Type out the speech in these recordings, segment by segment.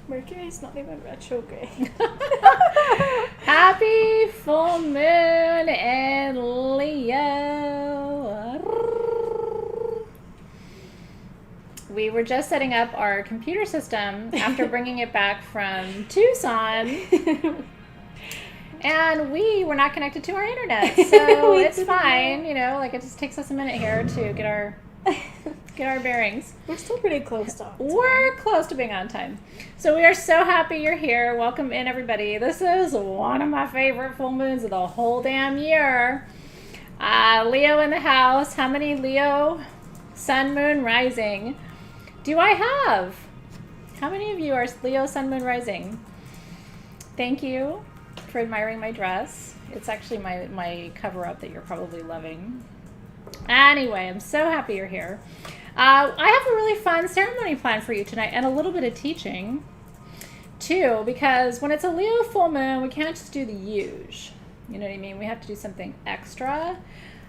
Mercury's not even retrograde. Happy full moon in Leo. We were just setting up our computer system after bringing it back from Tucson. And we were not connected to our internet, so it's fine. You know, like it just takes us a minute here to get our bearings. We're still pretty close to on time. We're close to being on time. So we are so happy you're here. Welcome in, everybody. This is one of my favorite full moons of the whole damn year. Leo in the house. How many Leo sun, moon, rising do I have? How many of you are Leo, sun, moon, rising? Thank you for admiring my dress. It's actually my cover-up that you're probably loving. Anyway, I'm so happy you're here. I have a really fun ceremony planned for you tonight and a little bit of teaching too, because when it's a Leo full moon, we can't just do the usual. You know what I mean? We have to do something extra.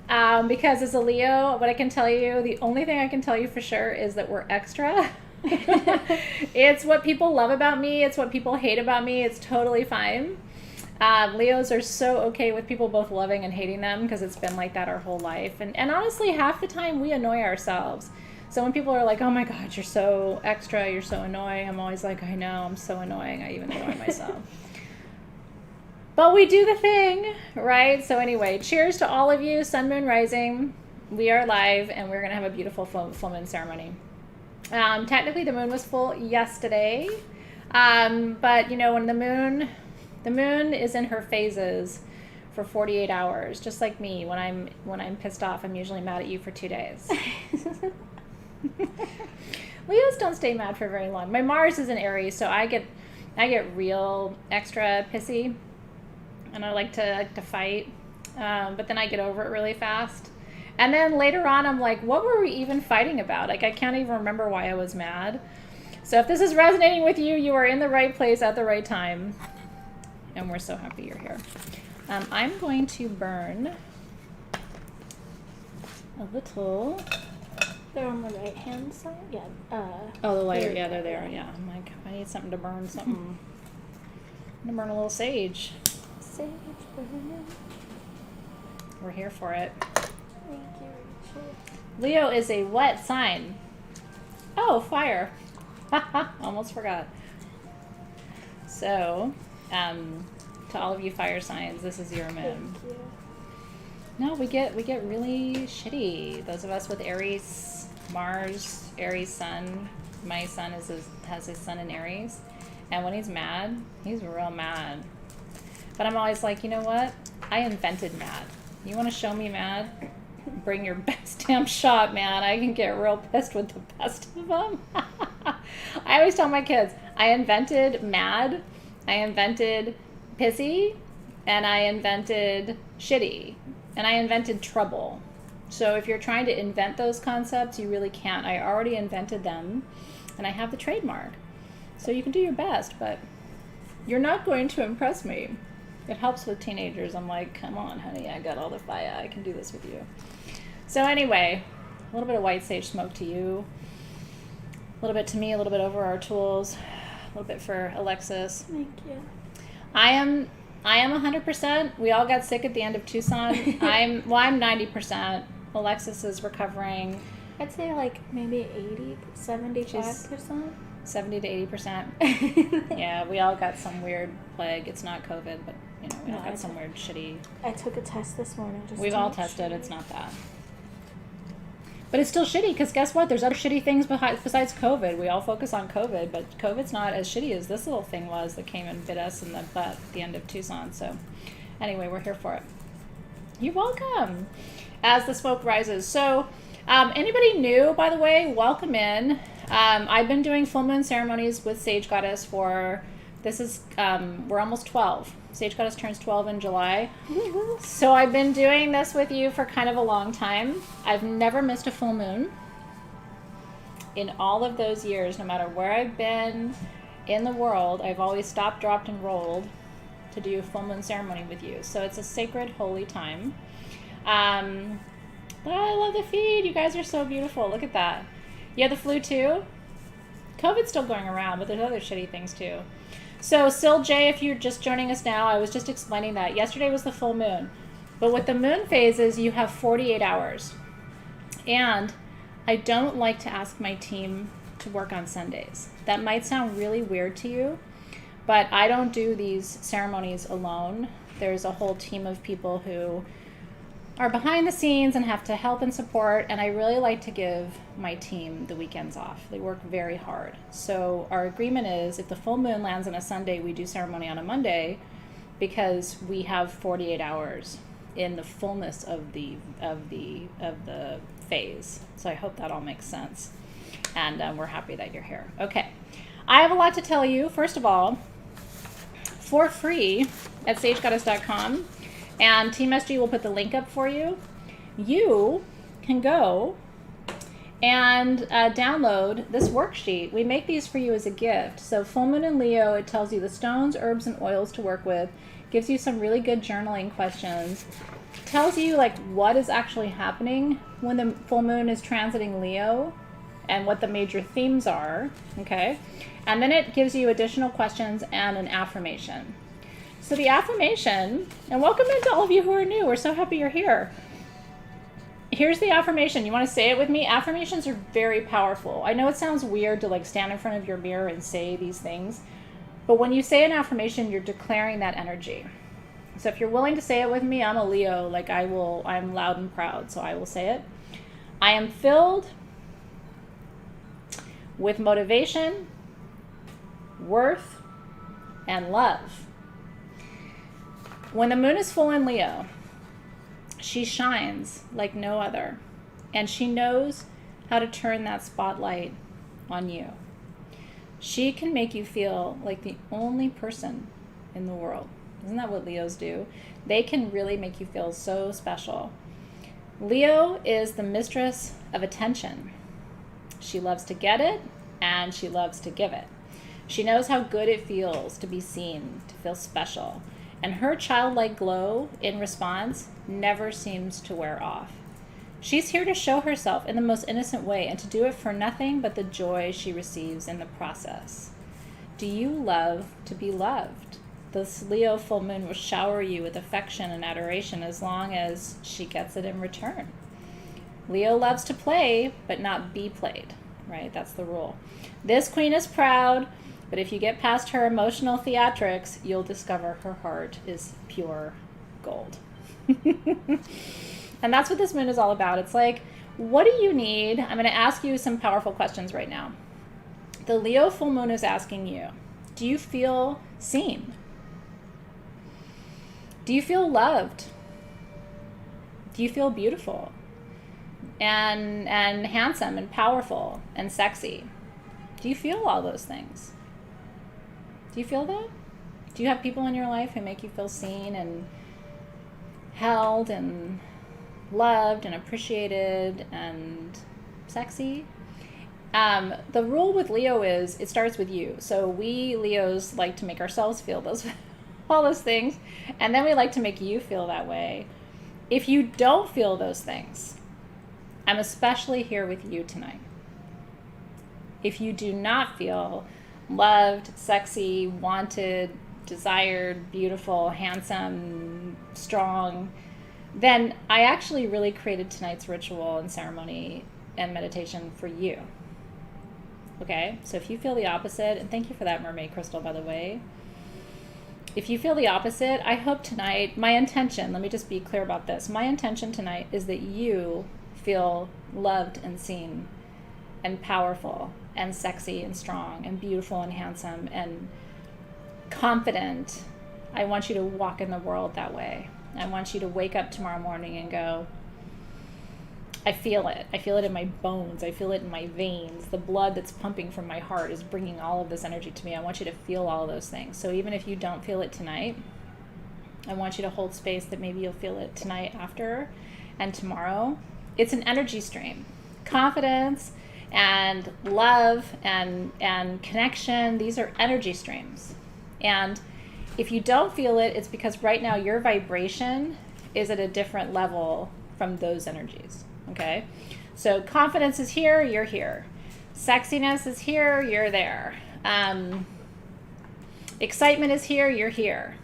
Because as a Leo, what I can tell you, the only thing I can tell you for sure is that we're extra. It's what people love about me. It's what people hate about me. It's totally fine. Leos are so okay with people both loving and hating them because it's been like that our whole life. And honestly, half the time we annoy ourselves. So when people are like, oh my God, you're so extra, you're so annoying, I'm always like, I know, I'm so annoying. I even annoy myself. But we do the thing, right? So anyway, cheers to all of you, sun, moon, rising. We are live and we're going to have a beautiful full moon ceremony. Technically the moon was full yesterday. But you know, when the moon is in her phases for 48 hours, just like me. When I'm pissed off, I'm usually mad at you for 2 days. Leos don't stay mad for very long. My Mars is in Aries, so I get real extra pissy, and I like to fight. But then I get over it really fast. And then later on, I'm like, what were we even fighting about? Like, I can't even remember why I was mad. So if this is resonating with you, you are in the right place at the right time. And we're so happy you're here. I'm going to burn a little. They're on the right hand side? Yeah. Oh, the lighter. Yeah, they're there. Yeah. I'm like, I need something to burn something. I'm going to burn a little sage. Sage burning. We're here for it. Thank you, Rachel. Leo is a what sign? Oh, fire. Almost forgot. So, to all of you fire signs, this is your moon. Thank you. No, we get really shitty. Those of us with Aries, Mars, Aries sun. My son has his sun in Aries, and when he's mad, he's real mad. But I'm always like, you know what? I invented mad. You want to show me mad? Bring your best damn shot, man. I can get real pissed with the best of them. I always tell my kids, I invented mad, I invented pissy, and I invented shitty, and I invented trouble. So if you're trying to invent those concepts, you really can't. I already invented them, and I have the trademark. So you can do your best, but you're not going to impress me. It helps with teenagers. I'm like, come on, honey, I got all the fire. I can do this with you. So anyway, a little bit of white sage smoke to you. A little bit to me, a little bit over our tools. A little bit for Alexis. Thank you. I am 100%. We all got sick at the end of Tucson. I'm 90%. Alexis is recovering. I'd say like maybe 80, 75%. 70 to 80%. Yeah, we all got some weird plague. It's not COVID, but you know, we all got some weird shitty. I took a test this morning. We've all tested. It's not that. But it's still shitty because guess what? There's other shitty things besides COVID. We all focus on COVID, but COVID's not as shitty as this little thing was that came and bit us in the butt at the end of Tucson. So anyway, we're here for it. You're welcome. As the smoke rises. So anybody new, by the way, welcome in. I've been doing full moon ceremonies with Sage Goddess for, we're almost 12. Sage Goddess turns 12 in July. So I've been doing this with you for kind of a long time. I've never missed a full moon. In all of those years, no matter where I've been in the world, I've always stopped, dropped, and rolled to do a full moon ceremony with you. So it's a sacred, holy time. But I love the feed. You guys are so beautiful. Look at that. You have the flu too? COVID's still going around, but there's other shitty things too. So Sil J, if you're just joining us now, I was just explaining that. Yesterday was the full moon. But with the moon phases, you have 48 hours. And I don't like to ask my team to work on Sundays. That might sound really weird to you, but I don't do these ceremonies alone. There's a whole team of people who are behind the scenes and have to help and support, and I really like to give my team the weekends off. They work very hard. So our agreement is if the full moon lands on a Sunday, we do ceremony on a Monday because we have 48 hours in the fullness of the phase. So I hope that all makes sense. And we're happy that you're here. Okay. I have a lot to tell you. First of all, for free at sagegoddess.com, and Team SG will put the link up for you. You can go and download this worksheet. We make these for you as a gift. So full moon in Leo, it tells you the stones, herbs, and oils to work with. Gives you some really good journaling questions. Tells you like what is actually happening when the full moon is transiting Leo and what the major themes are, okay? And then it gives you additional questions and an affirmation. So the affirmation, and welcome into all of you who are new. We're so happy you're here. Here's the affirmation. You want to say it with me? Affirmations are very powerful. I know it sounds weird to like stand in front of your mirror and say these things, but when you say an affirmation, you're declaring that energy. So if you're willing to say it with me, I'm a Leo, like I'm loud and proud, so I will say it. I am filled with motivation, worth, and love. When the moon is full in Leo, she shines like no other, and she knows how to turn that spotlight on you. She can make you feel like the only person in the world. Isn't that what Leos do? They can really make you feel so special. Leo is the mistress of attention. She loves to get it, and she loves to give it. She knows how good it feels to be seen, to feel special. And her childlike glow in response never seems to wear off. She's here to show herself in the most innocent way and to do it for nothing but the joy she receives in the process. Do you love to be loved? This Leo full moon will shower you with affection and adoration as long as she gets it in return. Leo loves to play, but not be played, right? That's the rule. This queen is proud, but if you get past her emotional theatrics, you'll discover her heart is pure gold. And that's what this moon is all about. It's like, what do you need? I'm going to ask you some powerful questions right now. The Leo full moon is asking you, do you feel seen? Do you feel loved? Do you feel beautiful and handsome and powerful and sexy? Do you feel all those things? Do you feel that? Do you have people in your life who make you feel seen and held and loved and appreciated and sexy? The rule with Leo is it starts with you. So we Leos like to make ourselves feel all those things, and then we like to make you feel that way. If you don't feel those things, I'm especially here with you tonight. If you do not feel loved, sexy, wanted, desired, beautiful, handsome, strong, then I actually really created tonight's ritual and ceremony and meditation for you. Okay? So if you feel the opposite, and thank you for that mermaid crystal, by the way. If you feel the opposite, I hope tonight, my intention, let me just be clear about this. My intention tonight is that you feel loved and seen and powerful and sexy and strong and beautiful and handsome and confident. I want you to walk in the world that way. I want you to wake up tomorrow morning and go, I feel it. I feel it in my bones. I feel it in my veins. The blood that's pumping from my heart is bringing all of this energy to me. I want you to feel all of those things. So even if you don't feel it tonight, I want you to hold space that maybe you'll feel it tonight, after, and tomorrow. It's an energy stream. Confidence and love and connection, these are energy streams. And if you don't feel it, it's because right now your vibration is at a different level from those energies. Okay? So confidence is here, you're here. Sexiness is here, you're there. Excitement is here, you're here.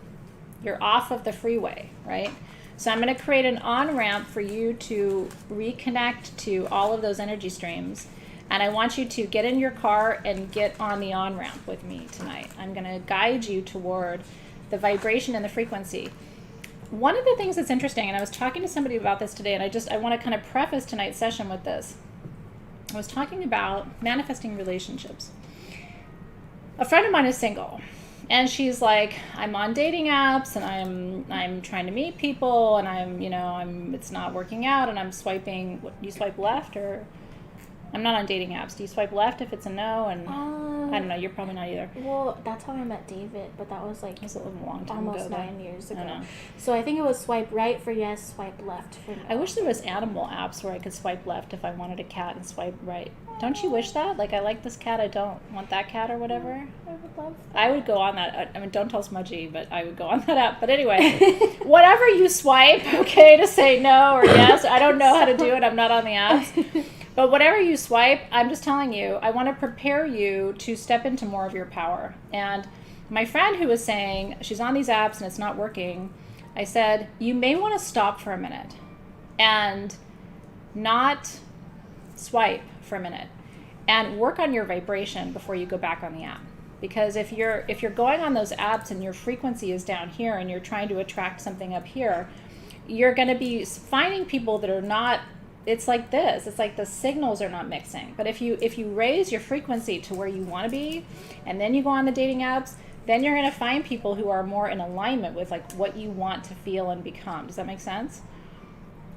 You're off of the freeway, right? So I'm going to create an on-ramp for you to reconnect to all of those energy streams. And I want you to get in your car and get on the on-ramp with me tonight. I'm going to guide you toward the vibration and the frequency. One of the things that's interesting, and I was talking to somebody about this today, and I want to kind of preface tonight's session with this. I was talking about manifesting relationships. A friend of mine is single. And she's like, I'm on dating apps and I'm trying to meet people and it's not working out and I'm swiping. What, you swipe left or? I'm not on dating apps. Do you swipe left if it's a no? And I don't know. You're probably not either. Well, that's how I met David, but that was like it was a long time almost ago. 9 years ago. I know. So I think it was swipe right for yes, swipe left for no. I wish there was animal apps where I could swipe left if I wanted a cat and swipe right. Don't you wish that? Like, I like this cat, I don't want that cat or whatever. I would love that. I would go on that. I mean, don't tell Smudgy, but I would go on that app. But anyway, whatever you swipe, okay, to say no or yes. I don't know how to do it. I'm not on the apps. But whatever you swipe, I'm just telling you, I want to prepare you to step into more of your power. And my friend who was saying she's on these apps and it's not working, I said, you may want to stop for a minute and not swipe for a minute and work on your vibration before you go back on the app. Because if you're going on those apps and your frequency is down here and you're trying to attract something up here, you're going to be finding people that are not. It's like this. It's like the signals are not mixing. But if you raise your frequency to where you want to be, and then you go on the dating apps, then you're going to find people who are more in alignment with like what you want to feel and become. Does that make sense?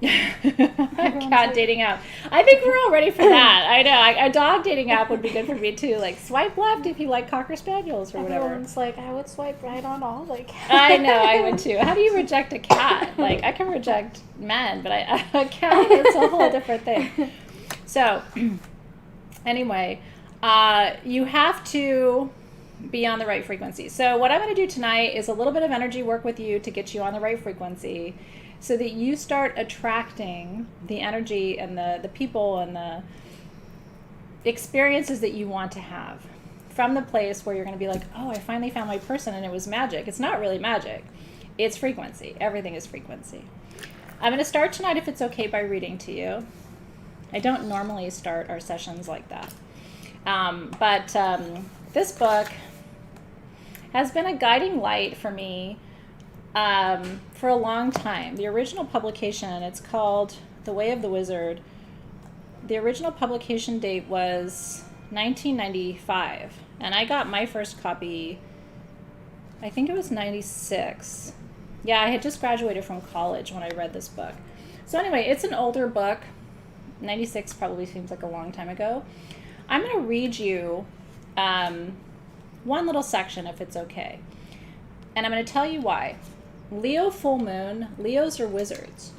Cat dating app. I think we're all ready for that. I know. A dog dating app would be good for me too. Like swipe left if you like Cocker Spaniels or whatever. Everyone's like, I would swipe right on all the cats. I know, I would too. How do you reject a cat? Like, I can reject men, but a cat, it's a whole different thing. So, anyway, you have to be on the right frequency. So what I'm going to do tonight is a little bit of energy work with you to get you on the right frequency so that you start attracting the energy and the people and the experiences that you want to have from the place where you're going to be like, oh, I finally found my person and it was magic. It's not really magic. It's frequency. Everything is frequency. I'm going to start tonight, if it's okay, by reading to you. I don't normally start our sessions like that. But this book has been a guiding light for me for a long time. The original publication, it's called The Way of the Wizard. The original publication date was 1995, and I got my first copy, I think it was 96. Yeah, I had just graduated from college when I read this book. So anyway, it's an older book. 96 probably seems like a long time ago. I'm going to read you one little section, if it's okay. And I'm going to tell you why. Leo full moon, Leos are wizards.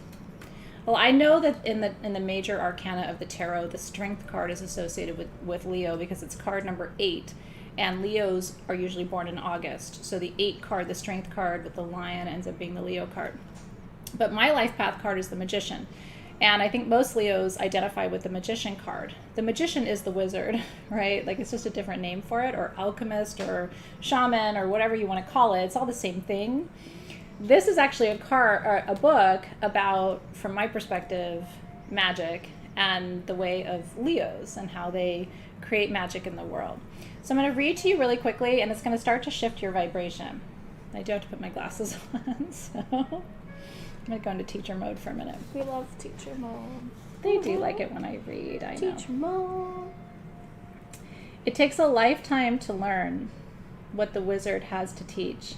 Well, I know that in the major arcana of the tarot, the strength card is associated with Leo because it's card number 8, and Leos are usually born in August. So the 8 card, the strength card with the lion, ends up being the Leo card. But my life path card is the magician. And I think most Leos identify with the magician card. The magician is the wizard, right? Like, it's just a different name for it, or alchemist, or shaman, or whatever you want to call it. It's all the same thing. This is actually a book about, from my perspective, magic and the way of Leos and how they create magic in the world. So I'm going to read to you really quickly, and it's going to start to shift your vibration. I do have to put my glasses on, so I'm going to go into teacher mode for a minute. We love teacher mode. They do like it when I read, I know. Teacher mode. It takes a lifetime to learn what the wizard has to teach.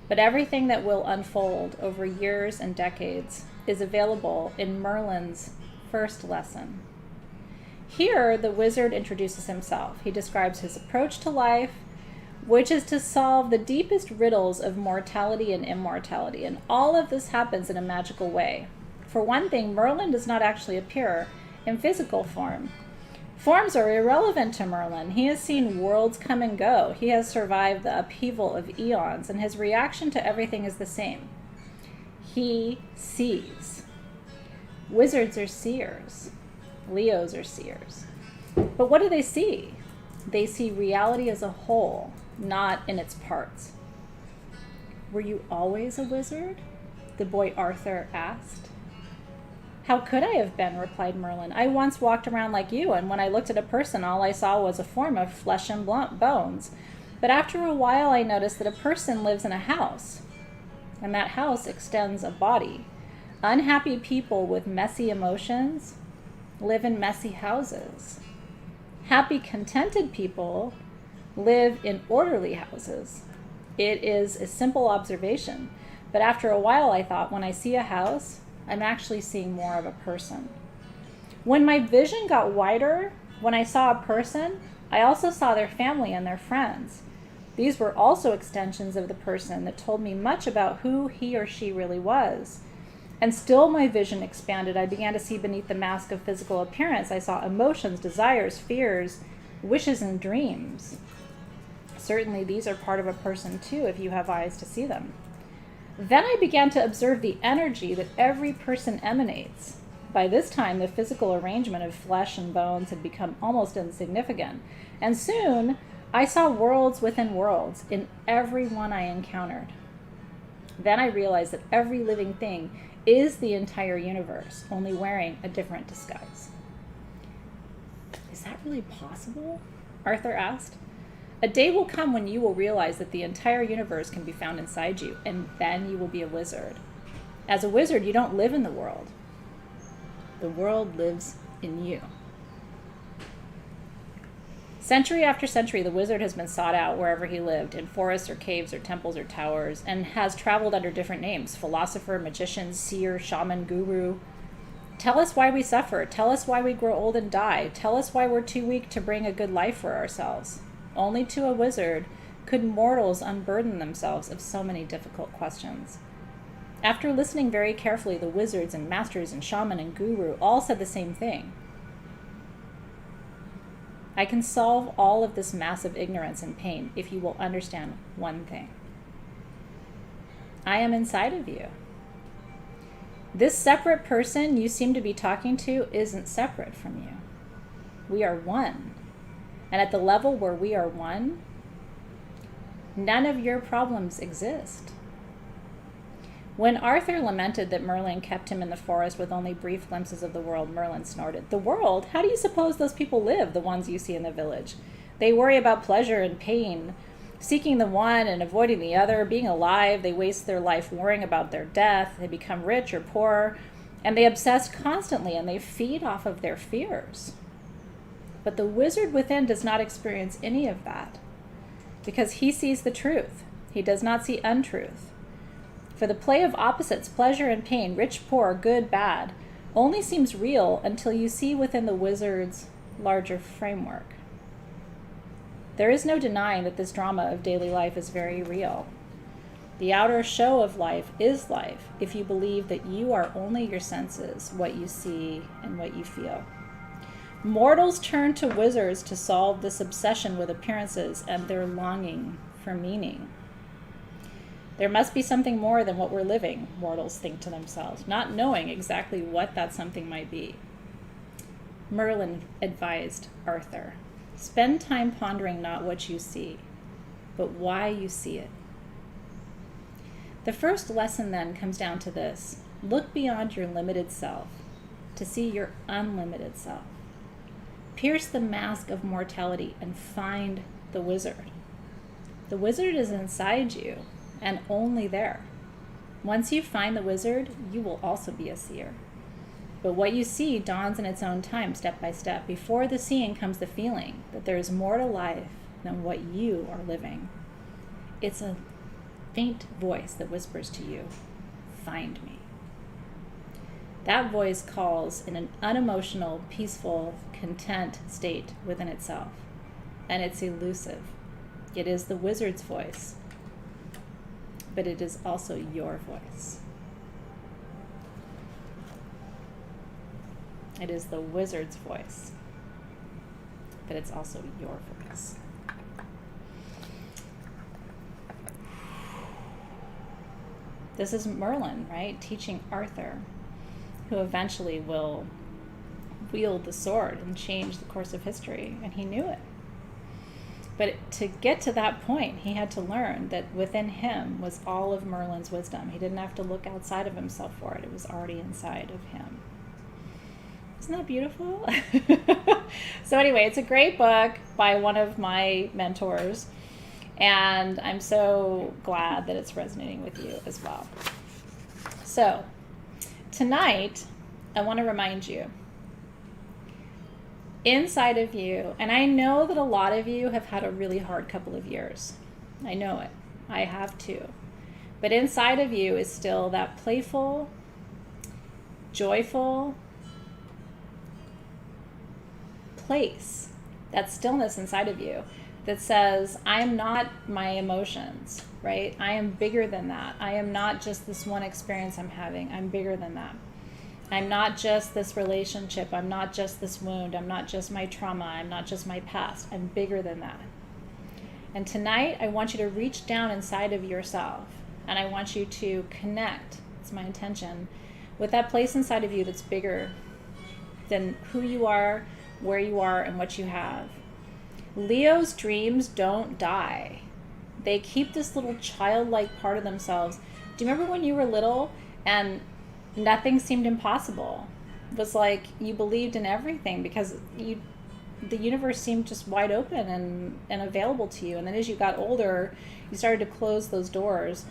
But everything that will unfold over years and decades is available in Merlin's first lesson. Here, the wizard introduces himself. He describes his approach to life, which is to solve the deepest riddles of mortality and immortality. And all of this happens in a magical way. For one thing, Merlin does not actually appear in physical form. Forms are irrelevant to Merlin. He has seen worlds come and go. He has survived the upheaval of eons, and his reaction to everything is the same. He sees. Wizards are seers. Leos are seers. But what do they see? They see reality as a whole, not in its parts. Were you always a wizard? The boy Arthur asked. How could I have been? Replied Merlin. I once walked around like you, and when I looked at a person, all I saw was a form of flesh and bones. But after a while, I noticed that a person lives in a house, and that house extends a body. Unhappy people with messy emotions live in messy houses. Happy, contented people live in orderly houses. It is a simple observation, but after a while I thought, when I see a house, I'm actually seeing more of a person. When my vision got wider, when I saw a person, I also saw their family and their friends. These were also extensions of the person that told me much about who he or she really was. And still my vision expanded. I began to see beneath the mask of physical appearance. I saw emotions, desires, fears, wishes, and dreams. Certainly these are part of a person too, if you have eyes to see them. Then I began to observe the energy that every person emanates. By this time, the physical arrangement of flesh and bones had become almost insignificant. And soon, I saw worlds within worlds in every one I encountered. Then I realized that every living thing is the entire universe, only wearing a different disguise. Is that really possible? Arthur asked. A day will come when you will realize that the entire universe can be found inside you, and then you will be a wizard. As a wizard, you don't live in the world. The world lives in you. Century after century, the wizard has been sought out wherever he lived, in forests or caves or temples or towers, and has traveled under different names: philosopher, magician, seer, shaman, guru. Tell us why we suffer. Tell us why we grow old and die. Tell us why we're too weak to bring a good life for ourselves. Only to a wizard could mortals unburden themselves of so many difficult questions. After listening very carefully, the wizards and masters and shaman and guru all said the same thing. I can solve all of this massive ignorance and pain if you will understand one thing. I am inside of you. This separate person you seem to be talking to isn't separate from you. We are one. And at the level where we are one, none of your problems exist. When Arthur lamented that Merlin kept him in the forest with only brief glimpses of the world, Merlin snorted. The world? How do you suppose those people live, the ones you see in the village? They worry about pleasure and pain, seeking the one and avoiding the other, being alive. They waste their life worrying about their death. They become rich or poor, and they obsess constantly, and they feed off of their fears. But the wizard within does not experience any of that, because he sees the truth. He does not see untruth. For the play of opposites, pleasure and pain, rich, poor, good, bad, only seems real until you see within the wizard's larger framework. There is no denying that this drama of daily life is very real. The outer show of life is life if you believe that you are only your senses, what you see and what you feel. Mortals turn to wizards to solve this obsession with appearances and their longing for meaning. There must be something more than what we're living, mortals think to themselves, not knowing exactly what that something might be. Merlin advised Arthur, spend time pondering not what you see, but why you see it. The first lesson then comes down to this: look beyond your limited self to see your unlimited self. Pierce the mask of mortality and find the wizard. The wizard is inside you, and only there. Once you find the wizard, you will also be a seer. But what you see dawns in its own time, step by step. Before the seeing comes the feeling that there is more to life than what you are living. It's a faint voice that whispers to you, find me. That voice calls in an unemotional, peaceful, content state within itself. And it's elusive. It is the wizard's voice, but it is also your voice. It is the wizard's voice, but it's also your voice. This is Merlin, right? Teaching Arthur, who eventually will wield the sword and change the course of history, and he knew it. But to get to that point, he had to learn that within him was all of Merlin's wisdom. He didn't have to look outside of himself for it. It was already inside of him. Isn't that beautiful? So anyway, it's a great book by one of my mentors, and I'm so glad that it's resonating with you as well. So tonight, I want to remind you, inside of you, and I know that a lot of you have had a really hard couple of years. I know it. I have too. But inside of you is still that playful, joyful place, that stillness inside of you that says, I'm not my emotions, right? I am bigger than that. I am not just this one experience I'm having. I'm bigger than that. I'm not just this relationship. I'm not just this wound. I'm not just my trauma. I'm not just my past. I'm bigger than that. And tonight, I want you to reach down inside of yourself, and I want you to connect, it's my intention, with that place inside of you that's bigger than who you are, where you are, and what you have. Leo's dreams don't die. They keep this little childlike part of themselves. Do you remember when you were little and nothing seemed impossible? It was like you believed in everything because the universe seemed just wide open and available to you. And then as you got older, you started to close those doors.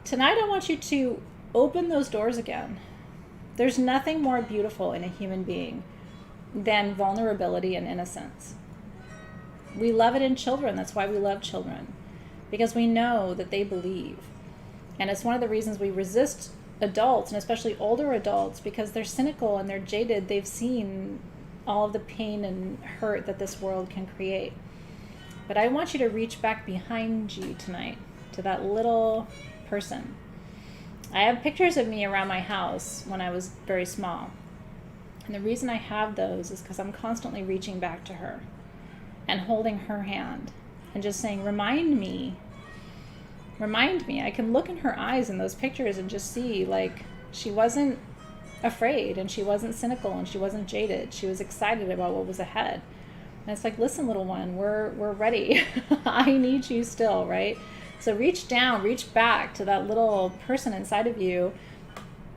Tonight, I want you to open those doors again. There's nothing more beautiful in a human being than vulnerability and innocence. We love it in children. That's why we love children, because we know that they believe. And it's one of the reasons we resist adults, and especially older adults, because they're cynical and they're jaded. They've seen all of the pain and hurt that this world can create. But I want you to reach back behind you tonight to that little person. I have pictures of me around my house when I was very small. And the reason I have those is because I'm constantly reaching back to her and holding her hand and just saying, remind me. I can look in her eyes in those pictures and just see, like, she wasn't afraid and she wasn't cynical and she wasn't jaded. She was excited about what was ahead. And it's like, listen, little one, we're ready. I need you still, right? So reach down, reach back to that little person inside of you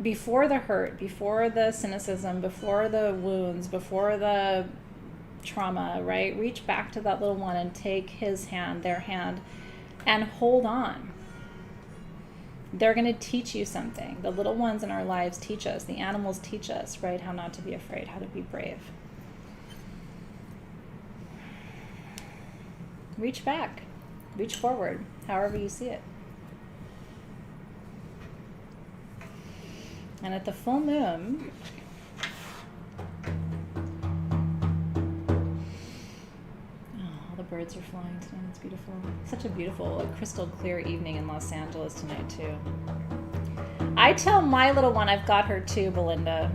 before the hurt, before the cynicism, before the wounds, before the trauma, right? Reach back to that little one and take his hand, their hand, and hold on. They're going to teach you something. The little ones in our lives teach us. The animals teach us, right? How not to be afraid, how to be brave. Reach back. Reach forward, however you see it. And at the full moon, all the birds are flying tonight. It's beautiful. Such a beautiful, crystal clear evening in Los Angeles tonight, too. I tell my little one I've got her too, Belinda.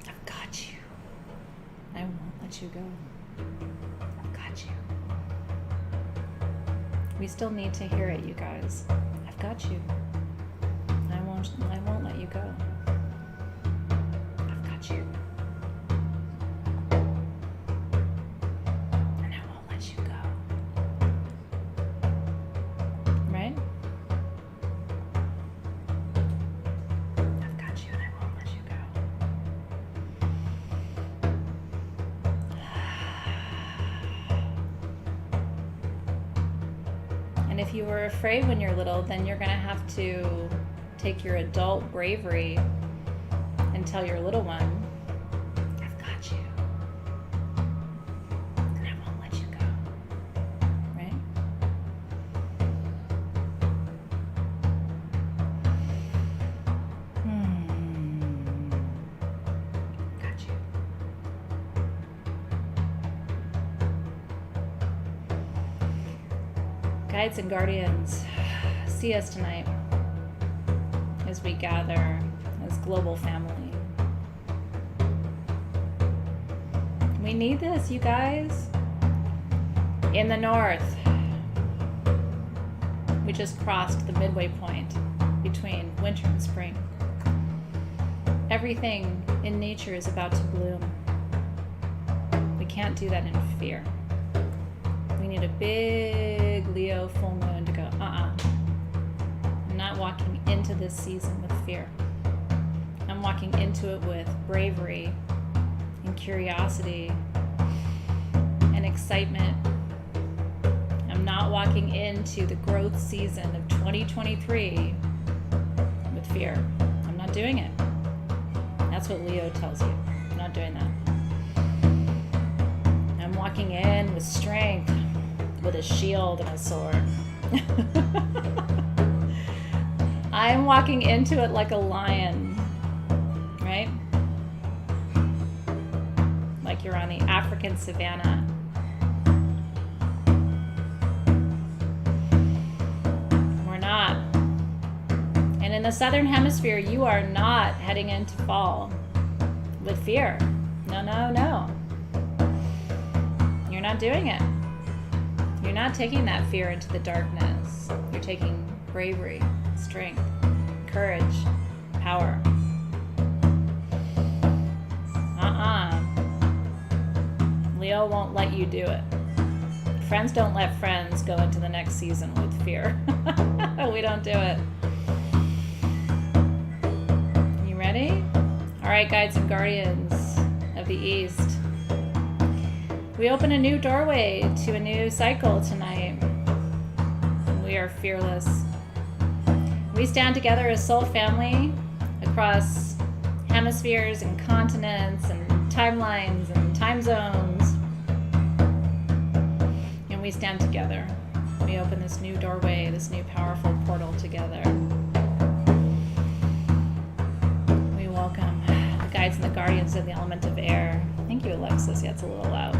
I've got you. I won't let you go. I've got you. We still need to hear it, you guys. I've got you. I won't let you go. I've got you. And I won't let you go. Right? I've got you and I won't let you go. And if you were afraid when you're little, then you're going to have to take your adult bravery and tell your little one, I've got you. And I won't let you go. Right? Got you. Guides and guardians, see us tonight as we gather as global family. We need this, you guys. In the north, we just crossed the midway point between winter and spring. Everything in nature is about to bloom. We can't do that in fear. We need a big Leo full moon to go, I'm not walking into this season with fear. I'm walking into it with bravery and curiosity and excitement. I'm not walking into the growth season of 2023 with fear. I'm not doing it. That's what Leo tells you. I'm not doing that. I'm walking in with strength, with a shield and a sword. I'm walking into it like a lion, right? Like you're on the African savannah. We're not. And in the southern hemisphere, you are not heading into fall with fear. No, no, no. You're not doing it. You're not taking that fear into the darkness. You're taking bravery, strength, courage, power. Leo won't let you do it. Friends don't let friends go into the next season with fear. We don't do it. You ready? All right, guides and guardians of the East. We open a new doorway to a new cycle tonight. We are fearless. We stand together as soul family across hemispheres and continents and timelines and time zones. And we stand together. We open this new doorway, this new powerful portal together. We welcome the guides and the guardians of the element of air. Thank you, Alexis. Yeah, it's a little loud.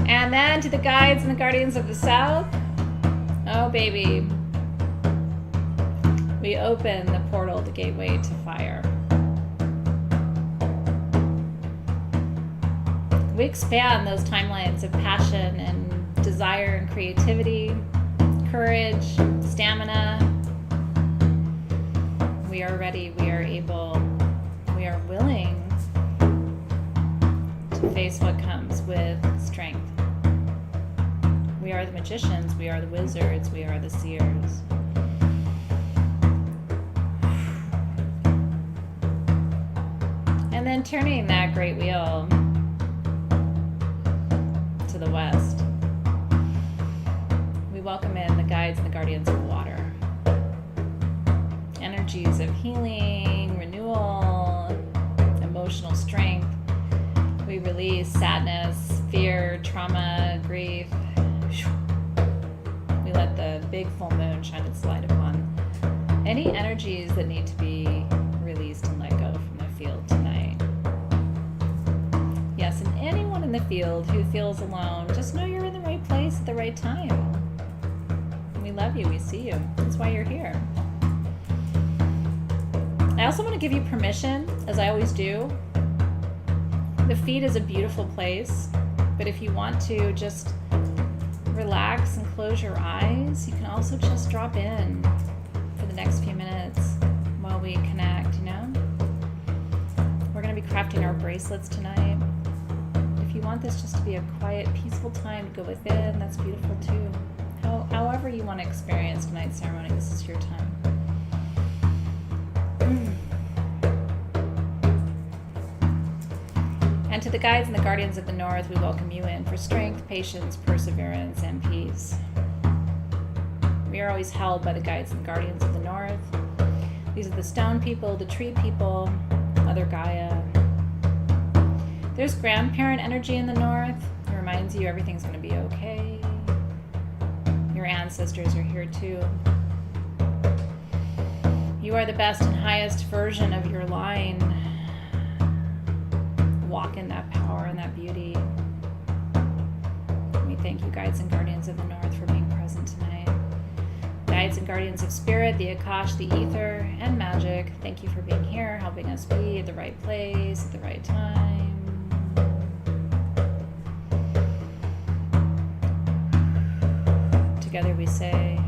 And then to the guides and the guardians of the South. Oh, baby. We open the portal, the gateway to fire. We expand those timelines of passion and desire and creativity, courage, stamina. We are ready, we are able, we are willing to face what comes with strength. We are the magicians, we are the wizards, we are the seers. And then turning that great wheel to the west, we welcome in the guides and the guardians of water. Energies of healing, renewal, emotional strength. We release sadness, fear, trauma, grief. We let the big full moon shine its light upon any energies that need to be released and let go from the field tonight. Yes, and anyone in the field who feels alone, just know you're in the right place at the right time. We love you, we see you. That's why you're here. I also want to give you permission, as I always do. The feed is a beautiful place, but if you want to just relax and close your eyes, you can also just drop in for the next few minutes while we connect, you know? We're going to be crafting our bracelets tonight. If you want this just to be a quiet, peaceful time to go within, that's beautiful too. However you want to experience tonight's ceremony, this is your time. And to the guides and the guardians of the North, we welcome you in for strength, patience, perseverance, and peace. We are always held by the guides and guardians of the North. These are the stone people, the tree people, Mother Gaia. There's grandparent energy in the North. It reminds you everything's going to be okay. Your ancestors are here too. You are the best and highest version of your line. Walk in that power and that beauty. We thank you, guides and guardians of the North, for being present tonight. Guides and guardians of spirit, the Akash, the ether, and magic, thank you for being here, helping us be at the right place at the right time. Together we say,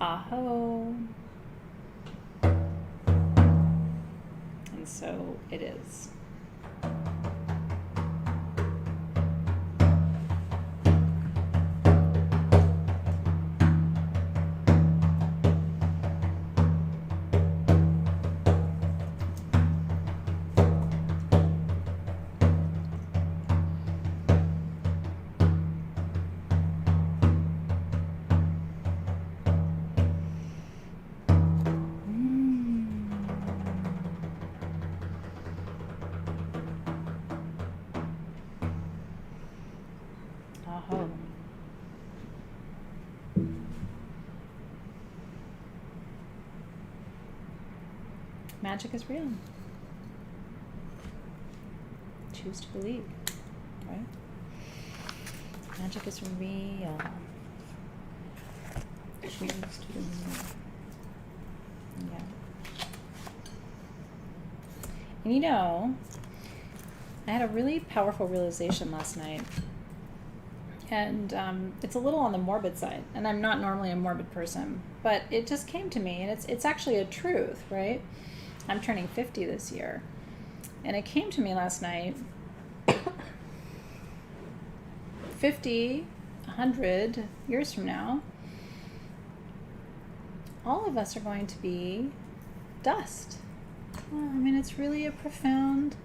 Aho. And so it is. Aho. Magic is real. Choose to believe, right? Magic is real. Choose to believe. Yeah. And you know, I had a really powerful realization last night. And it's a little on the morbid side. And I'm not normally a morbid person. But it just came to me. And it's actually a truth, right? I'm turning 50 this year. And it came to me last night. 50, 100 years from now, all of us are going to be dust. Well, I mean, it's really a profound...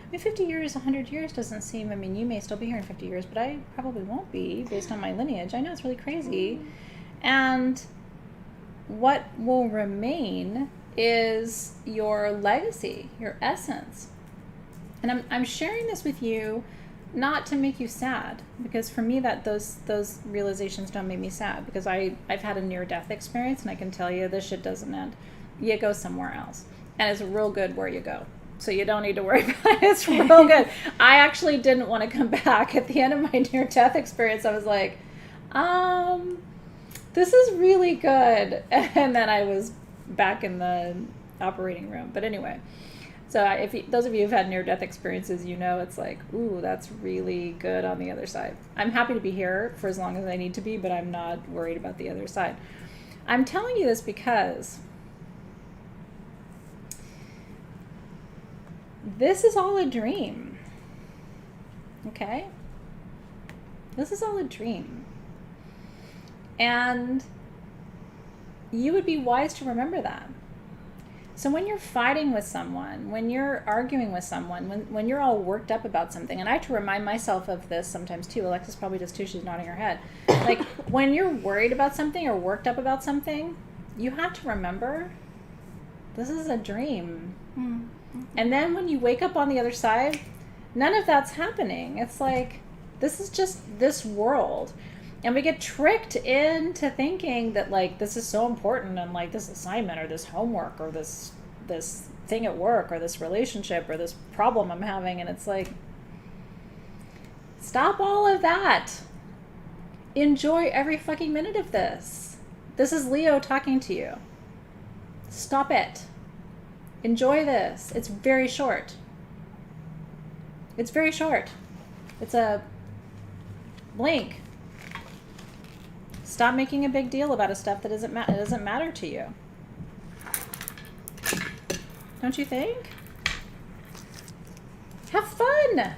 I mean, 50 years, 100 years doesn't seem... I mean, you may still be here in 50 years, but I probably won't be based on my lineage. I know it's really crazy. And what will remain is your legacy, your essence. And I'm sharing this with you not to make you sad, because for me that those realizations don't make me sad, because I've had a near-death experience, and I can tell you this shit doesn't end. You go somewhere else. And it's real good where you go. So you don't need to worry about it. It's real good. I actually didn't want to come back. At the end of my near-death experience, I was like, this is really good. And then I was back in the operating room. But anyway, so those of you who've had near-death experiences, you know it's like, ooh, that's really good on the other side. I'm happy to be here for as long as I need to be, but I'm not worried about the other side. I'm telling you this because this is all a dream, okay? This is all a dream. And you would be wise to remember that. So when you're fighting with someone, when you're arguing with someone, when you're all worked up about something, and I have to remind myself of this sometimes too, Alexis probably does too, she's nodding her head. Like, when you're worried about something or worked up about something, you have to remember, this is a dream. Mm-hmm. And then when you wake up on the other side, none of that's happening. It's like, this is just this world. And we get tricked into thinking that, like, this is so important, and, like, this assignment or this homework or this thing at work or this relationship or this problem I'm having. And it's like, stop all of that. Enjoy every fucking minute of this. This is Leo talking to you. Stop it. Enjoy this. It's very short. It's very short. It's a blink. Stop making a big deal about a stuff that doesn't matter to you. Don't you think? Have fun.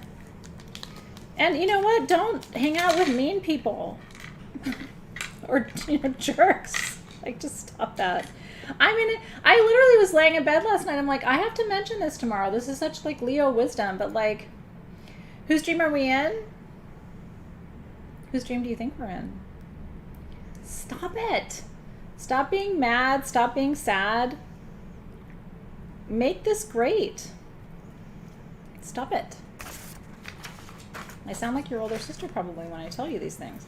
And you know what? Don't hang out with mean people. Or, jerks. Like, just stop that. I mean, I literally was laying in bed last night. I'm like, I have to mention this tomorrow. This is such, like, Leo wisdom. But, like, whose dream are we in? Whose dream do you think we're in? Stop it. Stop being mad. Stop being sad. Make this great. Stop it. I sound like your older sister probably when I tell you these things.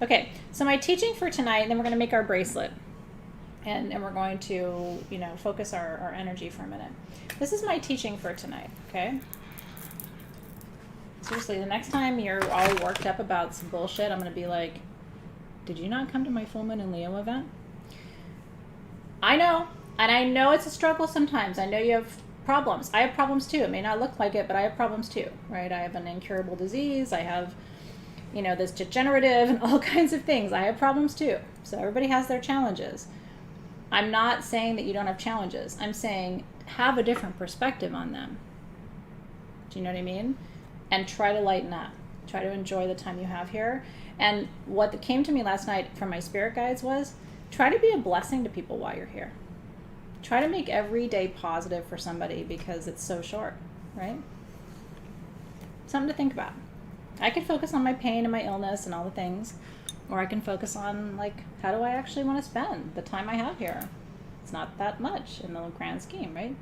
Okay, so my teaching for tonight, and then we're going to make our bracelet. And we're going to, focus our energy for a minute. This is my teaching for tonight, okay? Seriously, the next time you're all worked up about some bullshit, I'm going to be like, did you not come to my full moon in Leo event? I know. And I know it's a struggle sometimes. I know you have problems. I have problems too. It may not look like it, but I have problems too, right? I have an incurable disease. I have, this degenerative and all kinds of things. I have problems too. So everybody has their challenges. I'm not saying that you don't have challenges. I'm saying have a different perspective on them. Do you know what I mean? And try to lighten up. Try to enjoy the time you have here. And what came to me last night from my spirit guides was try to be a blessing to people while you're here. Try to make every day positive for somebody because it's so short, right? Something to think about. I could focus on my pain and my illness and all the things, or I can focus on, like, how do I actually want to spend the time I have here? It's not that much in the grand scheme, right?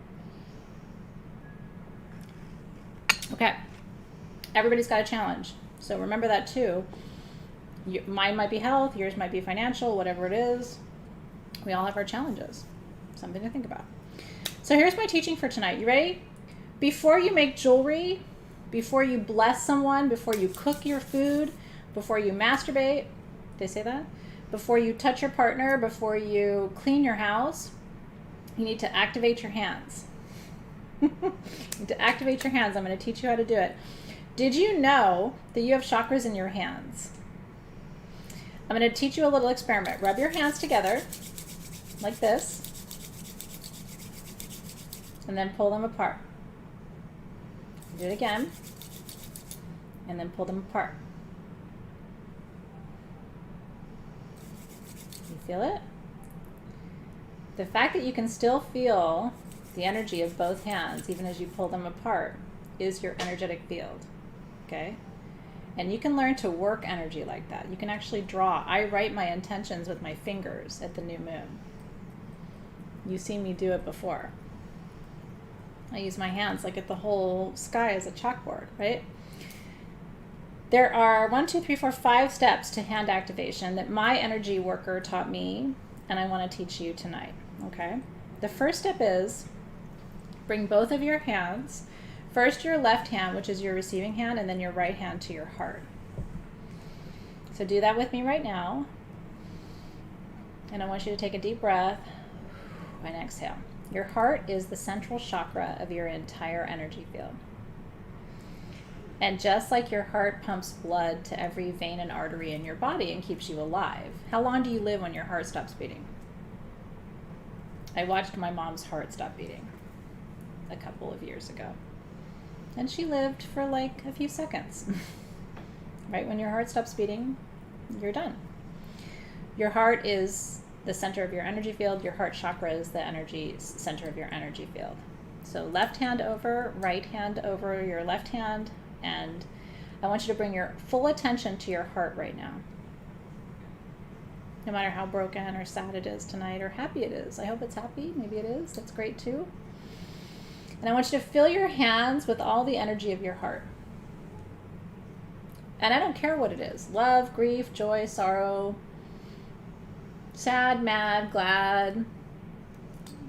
Okay. Everybody's got a challenge. So remember that too. Mine might be health, yours might be financial, whatever it is. We all have our challenges. Something to think about. So here's my teaching for tonight. You ready? Before you make jewelry, before you bless someone, before you cook your food, before you masturbate, they say that? Before you touch your partner, before you clean your house, you need to activate your hands. You need to activate your hands. I'm going to teach you how to do it. Did you know that you have chakras in your hands? I'm going to teach you a little experiment. Rub your hands together like this and then pull them apart. Do it again and then pull them apart. You feel it? The fact that you can still feel the energy of both hands even as you pull them apart is your energetic field. Okay? And you can learn to work energy like that. You can actually draw. I write my intentions with my fingers at the new moon. You've seen me do it before. I use my hands like at the whole sky as a chalkboard, right? There are 5 steps to hand activation that my energy worker taught me, and I want to teach you tonight, okay? The first step is bring both of your hands, first your left hand, which is your receiving hand, and then your right hand to your heart. So do that with me right now. And I want you to take a deep breath and exhale. Your heart is the central chakra of your entire energy field. And just like your heart pumps blood to every vein and artery in your body and keeps you alive, how long do you live when your heart stops beating? I watched my mom's heart stop beating a couple of years ago. And she lived for like a few seconds. Right? When your heart stops beating, you're done. Your heart is the center of your energy field. Your heart chakra is the energy center of your energy field. So left hand over, right hand over your left hand, and I want you to bring your full attention to your heart right now. No matter how broken or sad it is tonight or happy it is. I hope it's happy. Maybe it is. That's great too. And I want you to fill your hands with all the energy of your heart. And I don't care what it is. Love, grief, joy, sorrow, sad, mad, glad.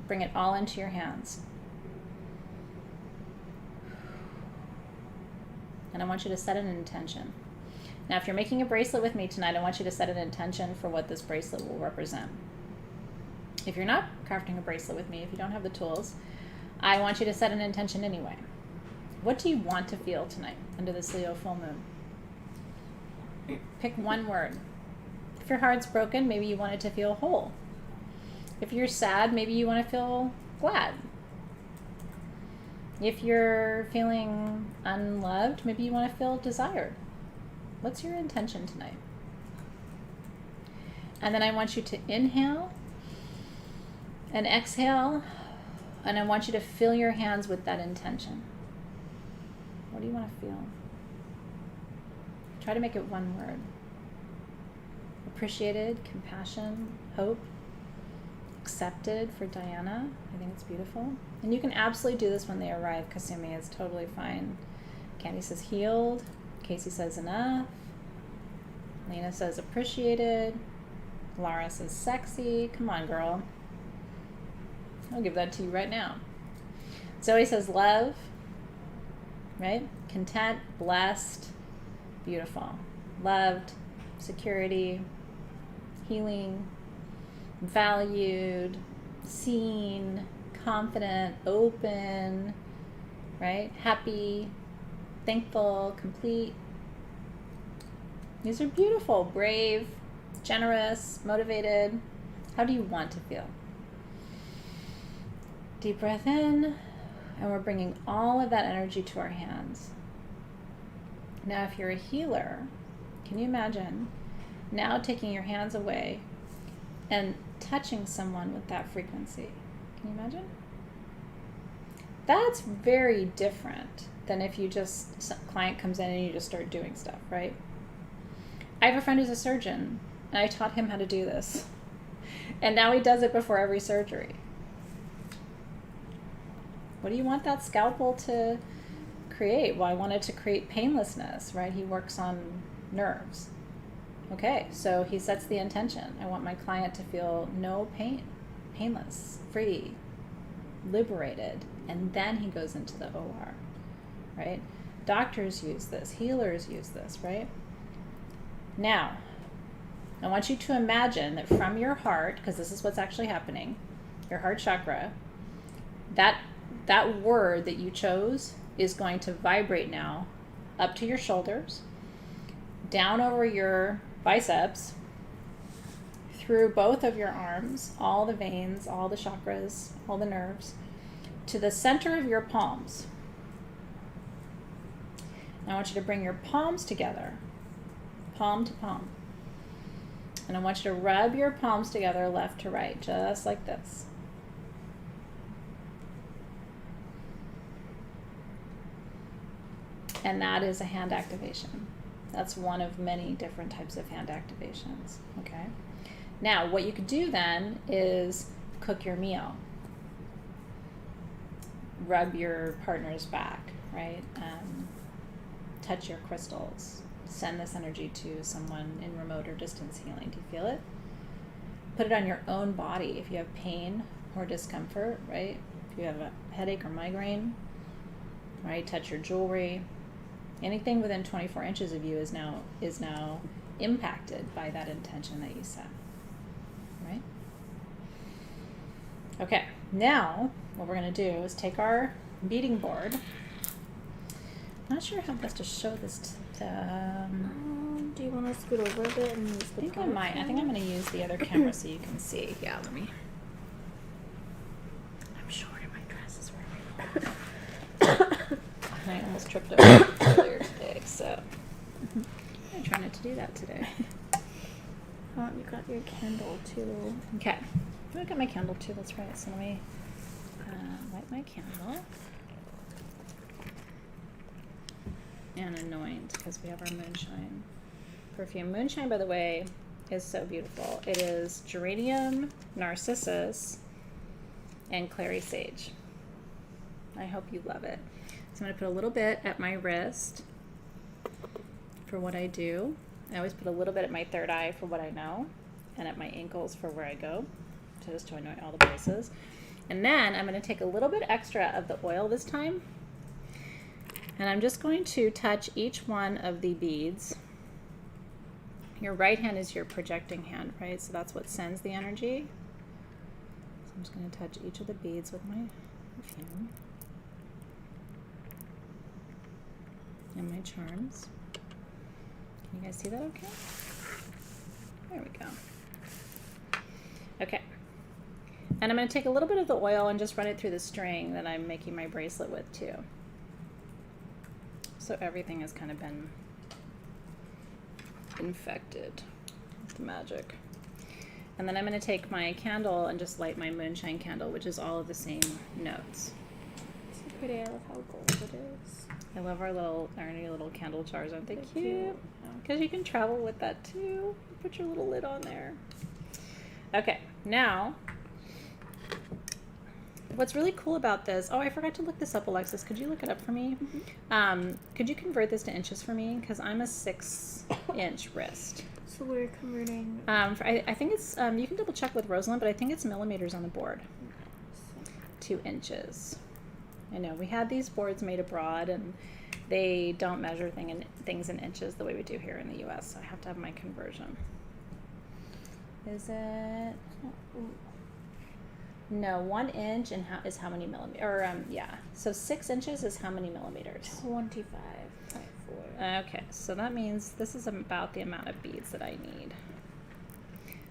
Bring it all into your hands. And I want you to set an intention. Now, if you're making a bracelet with me tonight, I want you to set an intention for what this bracelet will represent. If you're not crafting a bracelet with me, if you don't have the tools, I want you to set an intention anyway. What do you want to feel tonight under this Leo full moon? Pick one word. If your heart's broken, maybe you want it to feel whole. If you're sad, maybe you want to feel glad. If you're feeling unloved, maybe you want to feel desired. What's your intention tonight? And then I want you to inhale and exhale, and I want you to fill your hands with that intention. What do you want to feel? Try to make it one word. Appreciated, compassion, hope, accepted for Diana. I think it's beautiful. And you can absolutely do this when they arrive. Kasumi is totally fine. Candy says healed. Casey says enough. Lena says appreciated. Lara says sexy. Come on, girl. I'll give that to you right now. Zoe says love. Right? Content, blessed, beautiful. Loved, security, healing, valued, seen, confident, open, right? Happy, thankful, complete. These are beautiful. Brave, generous, motivated. How do you want to feel? Deep breath in, and we're bringing all of that energy to our hands. Now, if you're a healer, can you imagine now taking your hands away and touching someone with that frequency? Can you imagine? That's very different than if you just, some client comes in and you just start doing stuff, right? I have a friend who's a surgeon, and I taught him how to do this. And now he does it before every surgery. What do you want that scalpel to create? Well, I want it to create painlessness, right? He works on nerves. Okay, so he sets the intention. I want my client to feel no pain, painless, free, liberated, and then he goes into the OR, right? Doctors use this, healers use this, right? Now, I want you to imagine that from your heart, because this is what's actually happening, your heart chakra, that word that you chose is going to vibrate now up to your shoulders, down over your biceps, through both of your arms, all the veins, all the chakras, all the nerves, to the center of your palms. Now I want you to bring your palms together, palm to palm. And I want you to rub your palms together left to right, just like this. And that is a hand activation. That's one of many different types of hand activations, okay? Now, what you could do then is cook your meal. Rub your partner's back, right? Touch your crystals. Send this energy to someone in remote or distance healing. Do you feel it? Put it on your own body if you have pain or discomfort, right? If you have a headache or migraine, right? Touch your jewelry. Anything within 24 inches of you is now impacted by that intention that you set, right? Okay, now what we're going to do is take our beading board. I'm not sure how best to show this to... do you want to scoot over a bit and use the I think I top might. I think camera? I'm going to use the other camera so you can see. Yeah, let me... I'm short in my dress is where I almost tripped over earlier today, so I'm trying not to do that today. You got your candle too. Okay, I got my candle too. That's right. So let me light my candle. And anoint because we have our moonshine perfume. Moonshine, by the way, is so beautiful. It is geranium, narcissus, and clary sage. I hope you love it. So I'm going to put a little bit at my wrist for what I do. I always put a little bit at my third eye for what I know, and at my ankles for where I go, so just to anoint all the places. And then I'm going to take a little bit extra of the oil this time, and I'm just going to touch each one of the beads. Your right hand is your projecting hand, right? So that's what sends the energy. So I'm just going to touch each of the beads with my perfume. And my charms. Can you guys see that okay? There we go. Okay. And I'm going to take a little bit of the oil and just run it through the string that I'm making my bracelet with too. So everything has kind of been infected with the magic. And then I'm going to take my candle and just light my moonshine candle, which is all of the same notes. It's so pretty. I love how gold it is. I love our new little candle jars. Aren't they cute? Because you can travel with that too. Put your little lid on there. Okay, now, what's really cool about this, oh, I forgot to look this up, Alexis. Could you look it up for me? Mm-hmm. Could you convert this to inches for me? Because I'm a 6-inch wrist. So we're converting... I think it's, you can double check with Rosalind, but I think it's millimeters on the board. 2 inches. I know, we had these boards made abroad, and they don't measure things in inches the way we do here in the U.S., so I have to have my conversion. Is it? No, 1 inch is how many millimeters? Or, yeah. So 6 inches is how many millimeters? 25.4. Okay, so that means this is about the amount of beads that I need.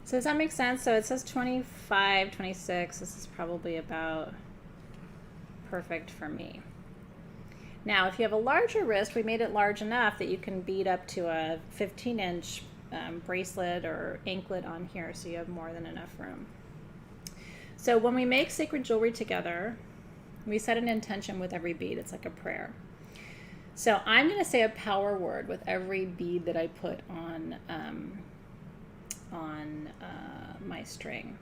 So does that make sense? So it says 25, 26. This is probably about perfect for me. Now, if you have a larger wrist, we made it large enough that you can bead up to a 15-inch bracelet or anklet on here, so you have more than enough room. So when we make sacred jewelry together, we set an intention with every bead. It's like a prayer. So I'm going to say a power word with every bead that I put on my string.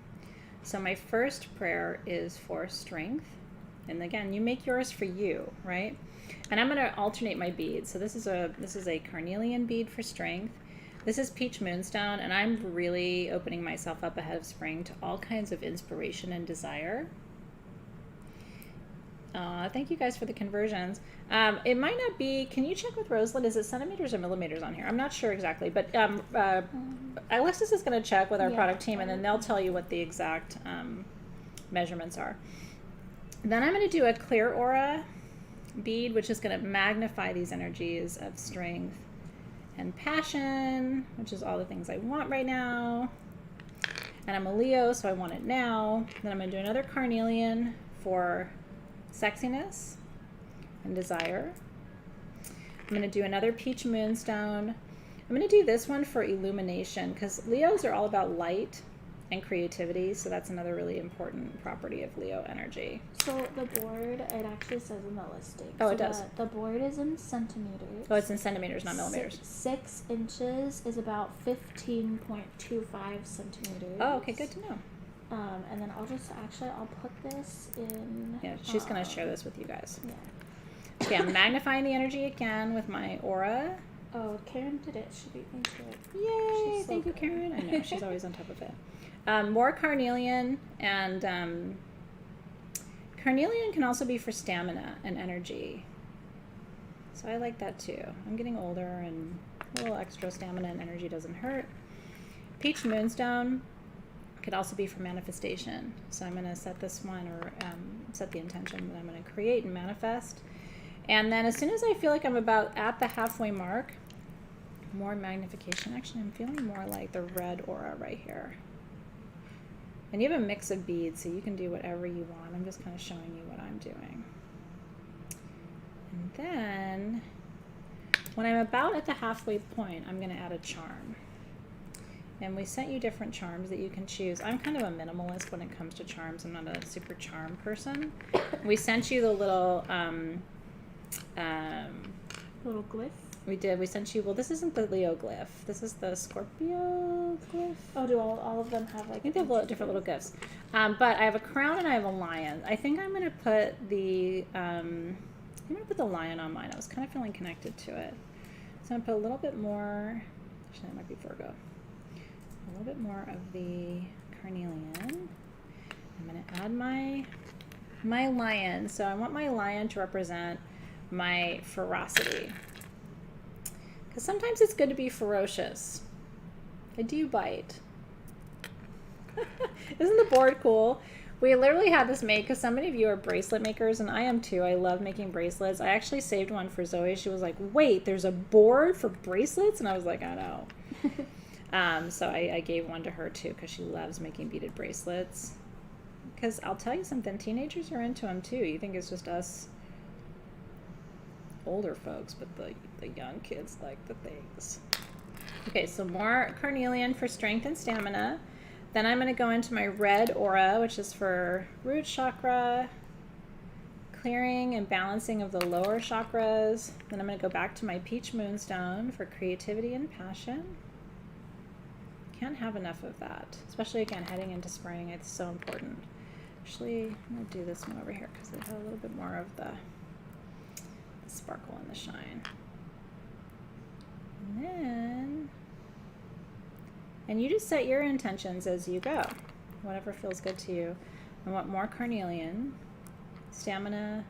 So my first prayer is for strength. And again, you make yours for you, right? And I'm going to alternate my beads. So this is a carnelian bead for strength. This is peach moonstone, and I'm really opening myself up ahead of spring to all kinds of inspiration and desire. Thank you guys for the conversions. It might not be, can you check with Rosalind? Is it centimeters or millimeters on here? I'm not sure exactly, but Alexis is going to check with our product team, and then they'll tell you what the exact measurements are. Then I'm going to do a clear aura bead, which is going to magnify these energies of strength and passion, which is all the things I want right now. And I'm a Leo, so I want it now. Then I'm going to do another carnelian for sexiness and desire. I'm going to do another peach moonstone. I'm going to do this one for illumination, because Leos are all about light and creativity, so that's another really important property of Leo energy. So the board, it actually says in the listing. Oh, so it does. The board is in centimeters. Oh, it's in centimeters, not millimeters. 6 inches is about 15.25 centimeters. Oh, okay, good to know. And then I'll put this in. Yeah, she's going to share this with you guys. Yeah. Okay, I'm magnifying the energy again with my aura. Oh, Karen did it. She beat me to it. Yay! So Thank you, good. Karen. I know, she's always on top of it. More carnelian, and carnelian can also be for stamina and energy. So I like that too. I'm getting older, and a little extra stamina and energy doesn't hurt. Peach moonstone could also be for manifestation. So I'm going to set this one, or set the intention that I'm going to create and manifest. And then as soon as I feel like I'm about at the halfway mark, more magnification. Actually, I'm feeling more like the red aura right here. And you have a mix of beads, so you can do whatever you want. I'm just kind of showing you what I'm doing. And then, when I'm about at the halfway point, I'm going to add a charm. And we sent you different charms that you can choose. I'm kind of a minimalist when it comes to charms. I'm not a super charm person. We sent you the little Little glyph. We did. We sent you, well, this isn't the Leo glyph. This is the Scorpio glyph. Oh, do all of them have like? I think they have different little glyphs. But I have a crown and I have a lion. I think I'm going to put the lion on mine. I was kind of feeling connected to it. So I'm going to put a little bit more, actually that might be Virgo. A little bit more of the carnelian. I'm going to add my lion. So I want my lion to represent my ferocity. Because sometimes it's good to be ferocious. I do bite. Isn't the board cool? We literally had this made because so many of you are bracelet makers, and I am too. I love making bracelets. I actually saved one for Zoe. She was like, wait, there's a board for bracelets? And I was like, I know. So I gave one to her too because she loves making beaded bracelets. Because I'll tell you something, teenagers are into them too. You think it's just us older folks, but the young kids like the things. Okay, so more carnelian for strength and stamina. Then I'm going to go into my red aura, which is for root chakra, clearing and balancing of the lower chakras. Then I'm going to go back to my peach moonstone for creativity and passion. Can't have enough of that, especially again heading into spring. It's so important. Actually, I'm going to do this one over here because it had a little bit more of the sparkle and the shine. And you just set your intentions as you go, whatever feels good to you. I want more carnelian, stamina,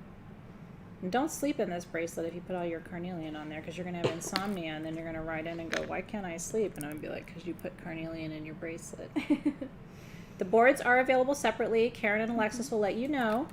and don't sleep in this bracelet if you put all your carnelian on there, because you're going to have insomnia, and then you're going to write in and go, why can't I sleep? And I'm going to be like, because you put carnelian in your bracelet. The boards are available separately. Karen and Alexis will let you know.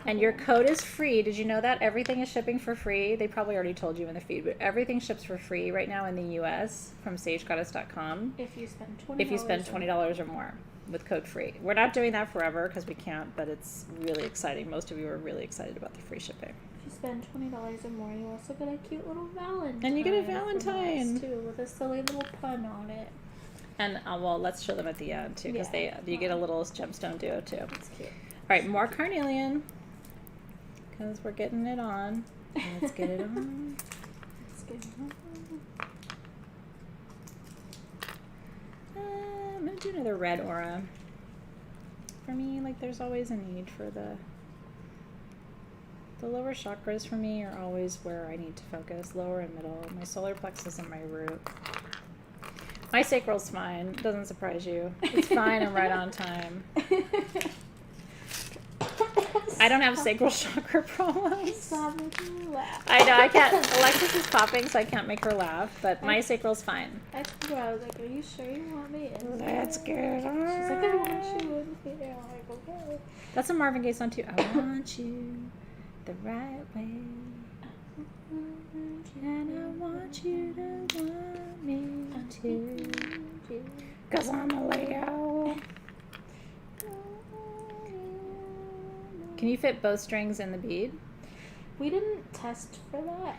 And your code is free. Did you know that? Everything is shipping for free. They probably already told you in the feed, but everything ships for free right now in the U.S. from sagegoddess.com. If you spend $20. If you spend $20 or more. with code free. We're not doing that forever because we can't, but it's really exciting. Most of you are really excited about the free shipping. If you spend $20 or more, you also get a cute little Valentine. And you get a Valentine too, with a silly little pun on it. And well, let's show them at the end too, because you get a little gemstone duo too. That's cute. All right, more carnelian, because we're getting it on. Let's get it on. Let's get it on. I'm gonna do another red aura. For me, like, there's always a need for the lower chakras. For me, are always where I need to focus. Lower and middle. My solar plexus and my root. My sacral's fine. Doesn't surprise you. It's fine. I'm right on time. I don't have sacral chakra problems. Stop making me laugh. I know, I can't. Alexis is popping, so I can't make her laugh, but my sacral's fine. I told her, I was like, are you sure you want me in? Let's get on. She's like, I want you in here. I'm like, okay. That's a Marvin Gaye song, too. I want you the right way. And I want you to want me too. 'Cause I'm a Leo. Can you fit both strings in the bead? We didn't test for that.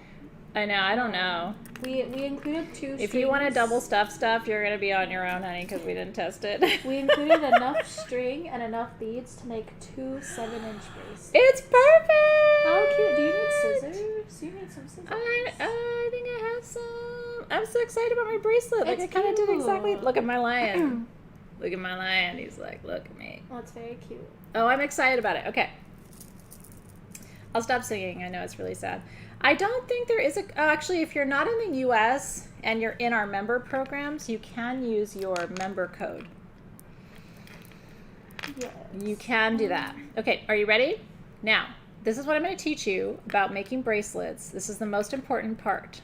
I know, I don't know. We included 2 strings. If you want to double stuff, you're going to be on your own, honey, because we didn't test it. We included enough string and enough beads to make 2 7-inch bracelets. It's perfect! How cute. Do you need scissors? You need some scissors. I think I have some. I'm so excited about my bracelet. Like, It's I kind of did cute. exactly. Look at my lion. Look at my lion. He's like, look at me. Oh, it's very cute. Oh, I'm excited about it. Okay. I'll stop singing. I know it's really sad. I don't think there is actually, if you're not in the U.S. and you're in our member programs, you can use your member code. Yes. You can do that. Okay, are you ready? Now, this is what I'm going to teach you about making bracelets. This is the most important part.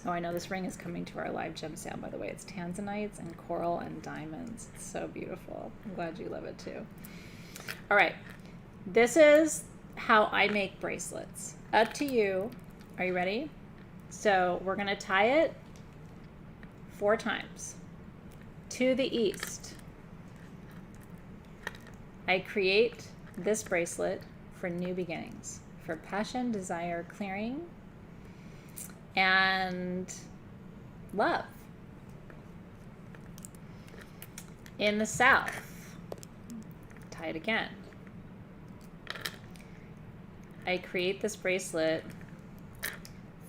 Oh, I know this ring is coming to our live gem sale, by the way. It's tanzanites and coral and diamonds. It's so beautiful. I'm glad you love it too. All right. This is how I make bracelets. Up to you. Are you ready? So we're going to tie it 4 times. To the east. I create this bracelet for new beginnings, for passion, desire, clearing, and love. In the south, tie it again. I create this bracelet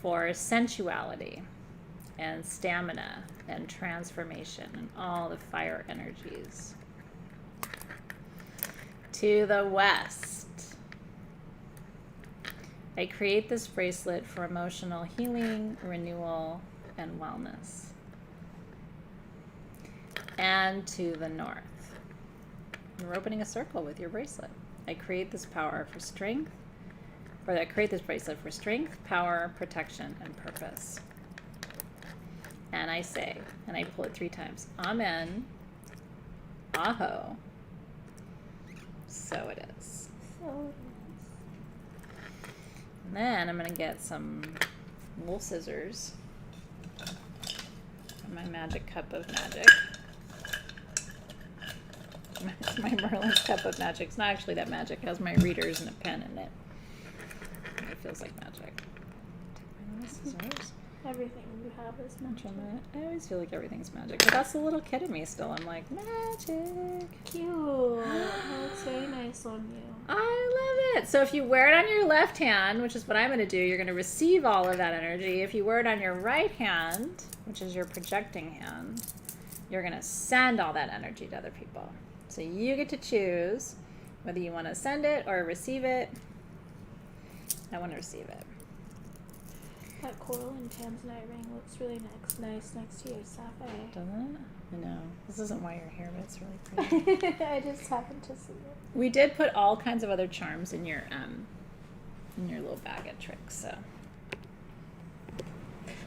for sensuality and stamina and transformation and all the fire energies. To the west, I create this bracelet for emotional healing, renewal, and wellness. And to the north, you're opening a circle with your bracelet. I create this power for strength, or I create this bracelet for strength, power, protection, and purpose. And I say, and I pull it 3 times, Amen, Aho, so it is. So And then I'm going to get some wool scissors and my magic cup of magic. My Merlin's cup of magic. It's not actually that magic. It has my readers and a pen in it. It feels like magic. Take my little scissors. everything you have is magic. I always feel like everything's magic. But that's the little kid in me still. I'm like, magic. Cute. That looks very nice on you. I love it. So if you wear it on your left hand, which is what I'm going to do, you're going to receive all of that energy. If you wear it on your right hand, which is your projecting hand, you're going to send all that energy to other people. So you get to choose whether you want to send it or receive it. I want to receive it. That coral and tanzanite ring looks really nice next to your sapphire. Doesn't it? I know. This isn't why you're here, but it's really pretty. I just happened to see it. We did put all kinds of other charms in your little bag of tricks, so.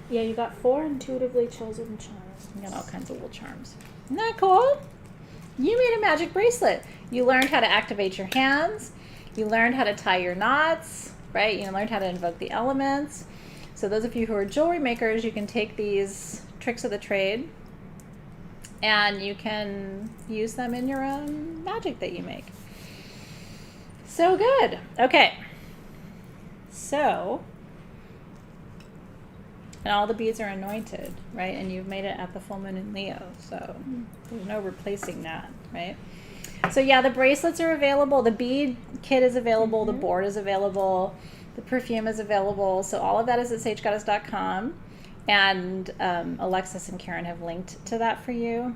Yeah, you got 4 intuitively chosen charms. You got all kinds of wool charms. Isn't that cool? You made a magic bracelet. You learned how to activate your hands. You learned how to tie your knots, right? You learned how to invoke the elements. So those of you who are jewelry makers, you can take these tricks of the trade and you can use them in your own magic that you make. So good. Okay. So, and all the beads are anointed, right? And you've made it at the full moon in Leo, so there's no replacing that, right? So yeah, the bracelets are available. The bead kit is available. The board is available. The perfume is available. So all of that is at sagegoddess.com. And Alexis and Karen have linked to that for you.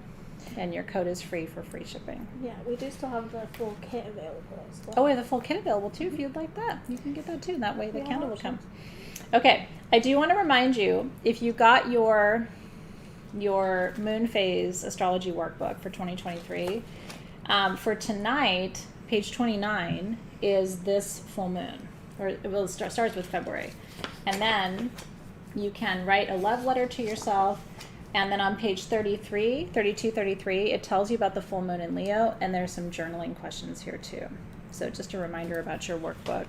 And your code is free for free shipping. Yeah, we do still have the full kit available as well. Oh, we have the full kit available too if you'd like that. You can get that too. That way the Yeah, candle will options. come. Okay, I do want to remind you, if you got your moon phase astrology workbook for 2023, for tonight, page 29 is this full moon, or it will starts with February, and then you can write a love letter to yourself, and then on page 32, 33, it tells you about the full moon in Leo, and there's some journaling questions here too. So just a reminder about your workbook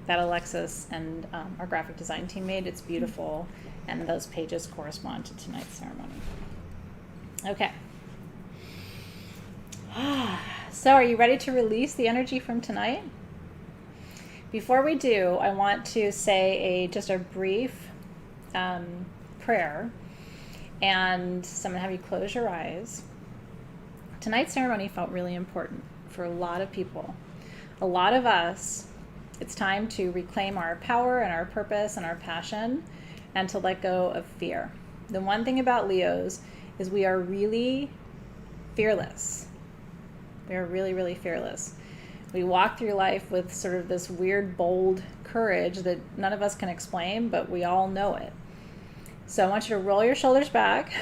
that Alexis and our graphic design team made. It's beautiful, and those pages correspond to tonight's ceremony. Okay. So are you ready to release the energy from tonight? Before we do, I want to say just a brief prayer, and so I'm going to have you close your eyes. Tonight's ceremony felt really important for a lot of people. A lot of us, it's time to reclaim our power and our purpose and our passion, and to let go of fear. The one thing about Leos is we are really fearless. We are really, really fearless. We walk through life with sort of this weird, bold courage that none of us can explain, but we all know it. So I want you to roll your shoulders back.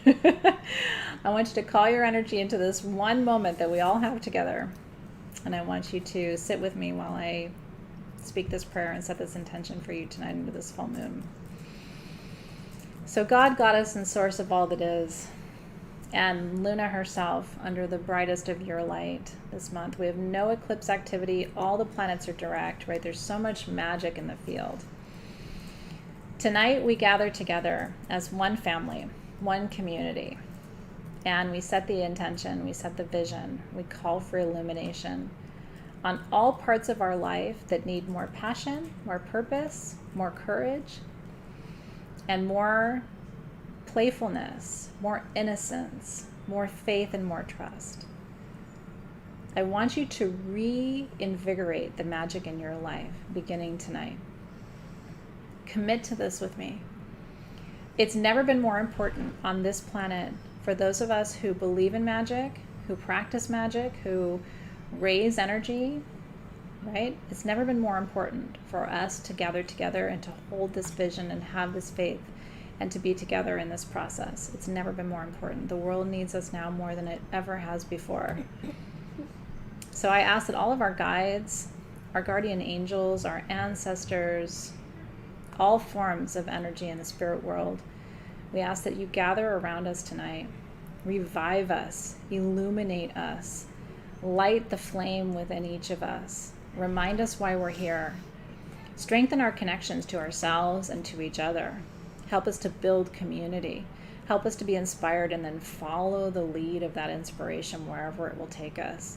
I want you to call your energy into this one moment that we all have together. And I want you to sit with me while I speak this prayer and set this intention for you tonight into this full moon. So God, Goddess, and source of all that is, and Luna herself under the brightest of your light this month. We have no eclipse activity. All the planets are direct, right? There's so much magic in the field. Tonight we gather together as one family, one community, and we set the intention, we set the vision, we call for illumination on all parts of our life that need more passion, more purpose, more courage, and more playfulness, more innocence, more faith, and more trust. I want you to reinvigorate the magic in your life beginning tonight. Commit to this with me. It's never been more important on this planet for those of us who believe in magic, who practice magic, who raise energy, right? It's never been more important for us to gather together and to hold this vision and have this faith and to be together in this process. It's never been more important. The world needs us now more than it ever has before. So I ask that all of our guides, our guardian angels, our ancestors, all forms of energy in the spirit world, we ask that you gather around us tonight, revive us, illuminate us, light the flame within each of us, remind us why we're here, strengthen our connections to ourselves and to each other, help us to build community, help us to be inspired and then follow the lead of that inspiration wherever it will take us.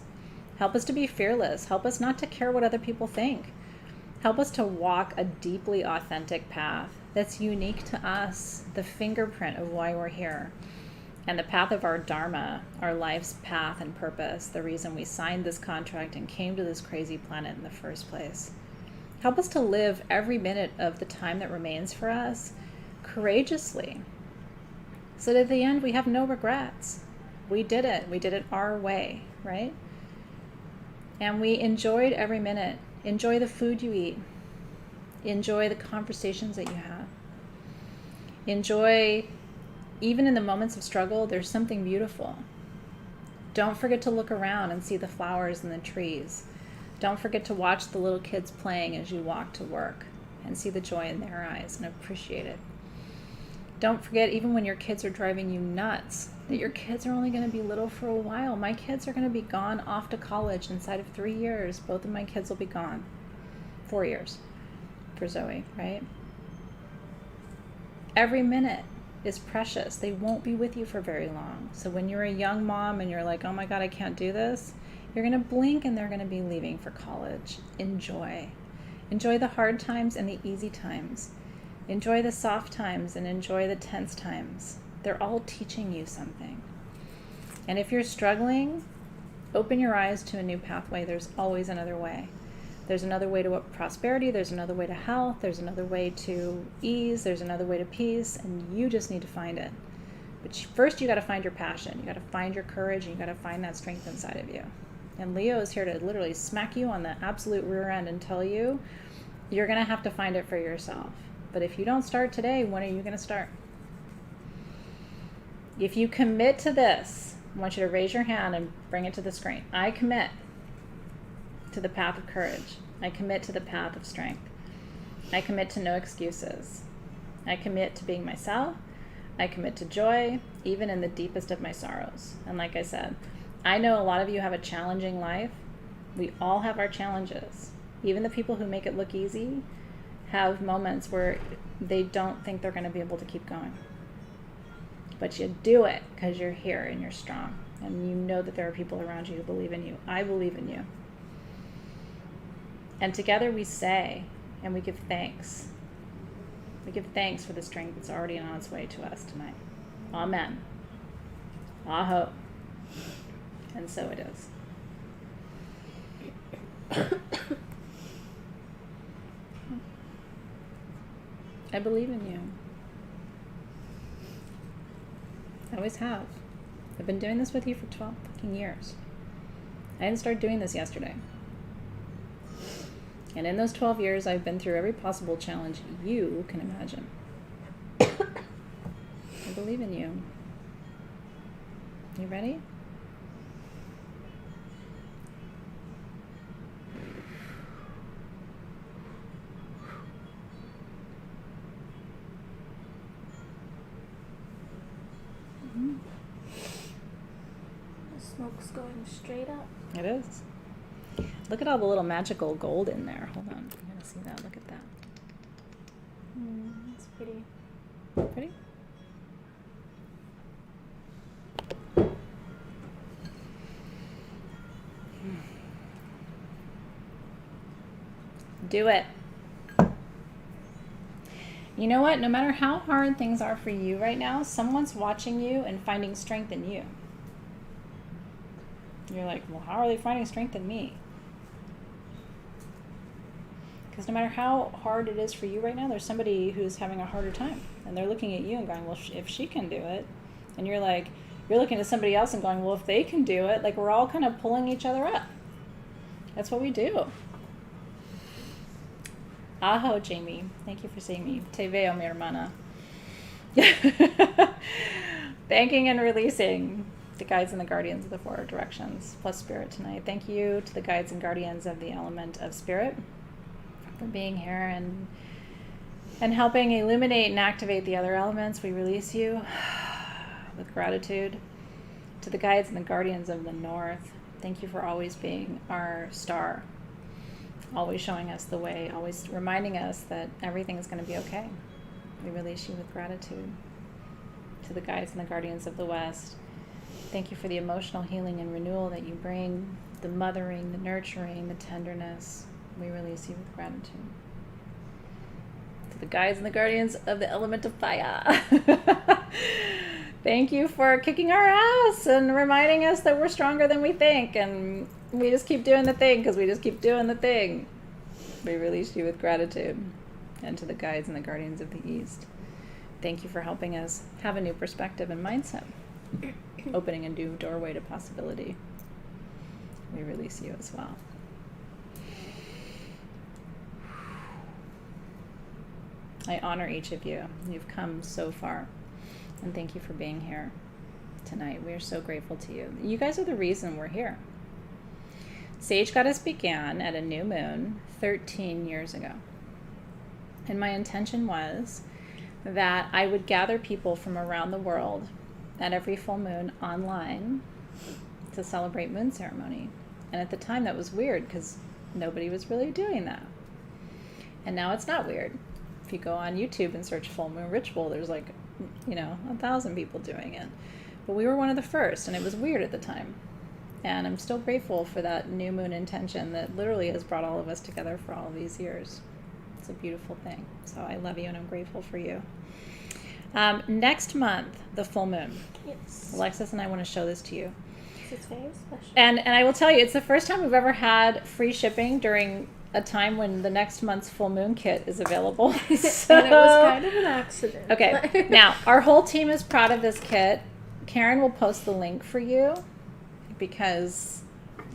Help us to be fearless, help us not to care what other people think. Help us to walk a deeply authentic path that's unique to us, the fingerprint of why we're here, and the path of our dharma, our life's path and purpose, the reason we signed this contract and came to this crazy planet in the first place. Help us to live every minute of the time that remains for us courageously, so that at the end we have no regrets. We did it our way, right? And we enjoyed every minute. Enjoy the food you eat. Enjoy the conversations that you have. Enjoy, even in the moments of struggle, there's something beautiful. Don't forget to look around and see the flowers and the trees. Don't forget to watch the little kids playing as you walk to work and see the joy in their eyes and appreciate it. Don't forget, even when your kids are driving you nuts, that your kids are only going to be little for a while. My kids are going to be gone off to college inside of 3 years. Both of my kids will be gone. 4 years for Zoe, right? Every minute is precious. They won't be with you for very long. So when you're a young mom and you're like, oh my God, I can't do this, you're going to blink and they're going to be leaving for college. Enjoy. Enjoy the hard times and the easy times. Enjoy the soft times and enjoy the tense times. They're all teaching you something. And if you're struggling, open your eyes to a new pathway. There's always another way. There's another way to prosperity. There's another way to health. There's another way to ease. There's another way to peace. And you just need to find it. But first, you got to find your passion. You got to find your courage. And you got to find that strength inside of you. And Leo is here to literally smack you on the absolute rear end and tell you you're going to have to find it for yourself. But if you don't start today, when are you going to start? If you commit to this, I want you to raise your hand and bring it to the screen. I commit to the path of courage. I commit to the path of strength. I commit to no excuses. I commit to being myself. I commit to joy, even in the deepest of my sorrows. And like I said, I know a lot of you have a challenging life. We all have our challenges. Even the people who make it look easy have moments where they don't think they're going to be able to keep going. But you do it because you're here and you're strong. And you know that there are people around you who believe in you. I believe in you. And together we say, and we give thanks. We give thanks for the strength that's already on its way to us tonight. Amen. Aho. And so it is. I believe in you. I always have. I've been doing this with you for 12 fucking years. I didn't start doing this yesterday. And in those 12 years, I've been through every possible challenge you can imagine. I believe in you. You ready? The smoke's going straight up. It is. Look at all the little magical gold in there. Hold on. I'm going to see that. Look at that. It's pretty. Pretty? Do it. You know what? No matter how hard things are for you right now, someone's watching you and finding strength in you. You're like, well, how are they finding strength in me? Because no matter how hard it is for you right now, there's somebody who's having a harder time. And they're looking at you and going, well, if she can do it. And you're like, you're looking at somebody else and going, well, if they can do it, like we're all kind of pulling each other up. That's what we do. Aho, Jamie. Thank you for seeing me. Te veo, mi hermana. Thanking and releasing the guides and the guardians of the four directions, plus spirit tonight. Thank you to the guides and guardians of the element of spirit for being here and helping illuminate and activate the other elements. We release you with gratitude. To the guides and the guardians of the north, thank you for always being our star. Always showing us the way, always reminding us that everything is going to be okay. We release you with gratitude. To the guides and the guardians of the West, thank you for the emotional healing and renewal that you bring, the mothering, the nurturing, the tenderness. We release you with gratitude. To the guides and the guardians of the element of fire, thank you for kicking our ass and reminding us that we're stronger than we think, and we just keep doing the thing because we just keep doing the thing. We release you with gratitude. And to the guides and the guardians of the East, thank you for helping us have a new perspective and mindset, opening a new doorway to possibility. We release you as well. I honor each of you. You've come so far. And thank you for being here tonight. We are so grateful to you. You guys are the reason we're here. Sage Goddess began at a new moon 13 years ago. And my intention was that I would gather people from around the world at every full moon online to celebrate moon ceremony. And at the time that was weird because nobody was really doing that. And now it's not weird. If you go on YouTube and search full moon ritual, there's like 1,000 people doing it. But we were one of the first, and it was weird at the time. And I'm still grateful for that new moon intention that literally has brought all of us together for all these years. It's a beautiful thing. So I love you, and I'm grateful for you. Next month, the full moon. Yes. Alexis and I want to show this to you. This is very special. And I will tell you, it's the first time we've ever had free shipping during a time when the next month's full moon kit is available. So, and it was kind of an accident. Okay. Now, our whole team is proud of this kit. Karen will post the link for you because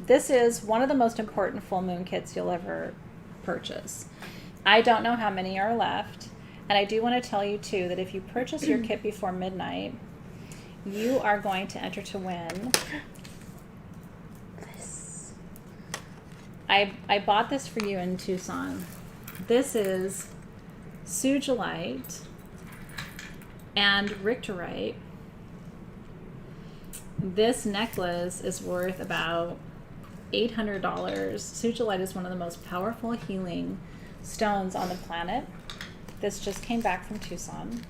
this is one of the most important full moon kits you'll ever purchase. I don't know how many are left. And I do want to tell you, too, that if you purchase your kit before midnight, you are going to enter to win. I bought this for you in Tucson. This is sugilite and richterite. This necklace is worth about $800. Sugilite is one of the most powerful healing stones on the planet. This just came back from Tucson,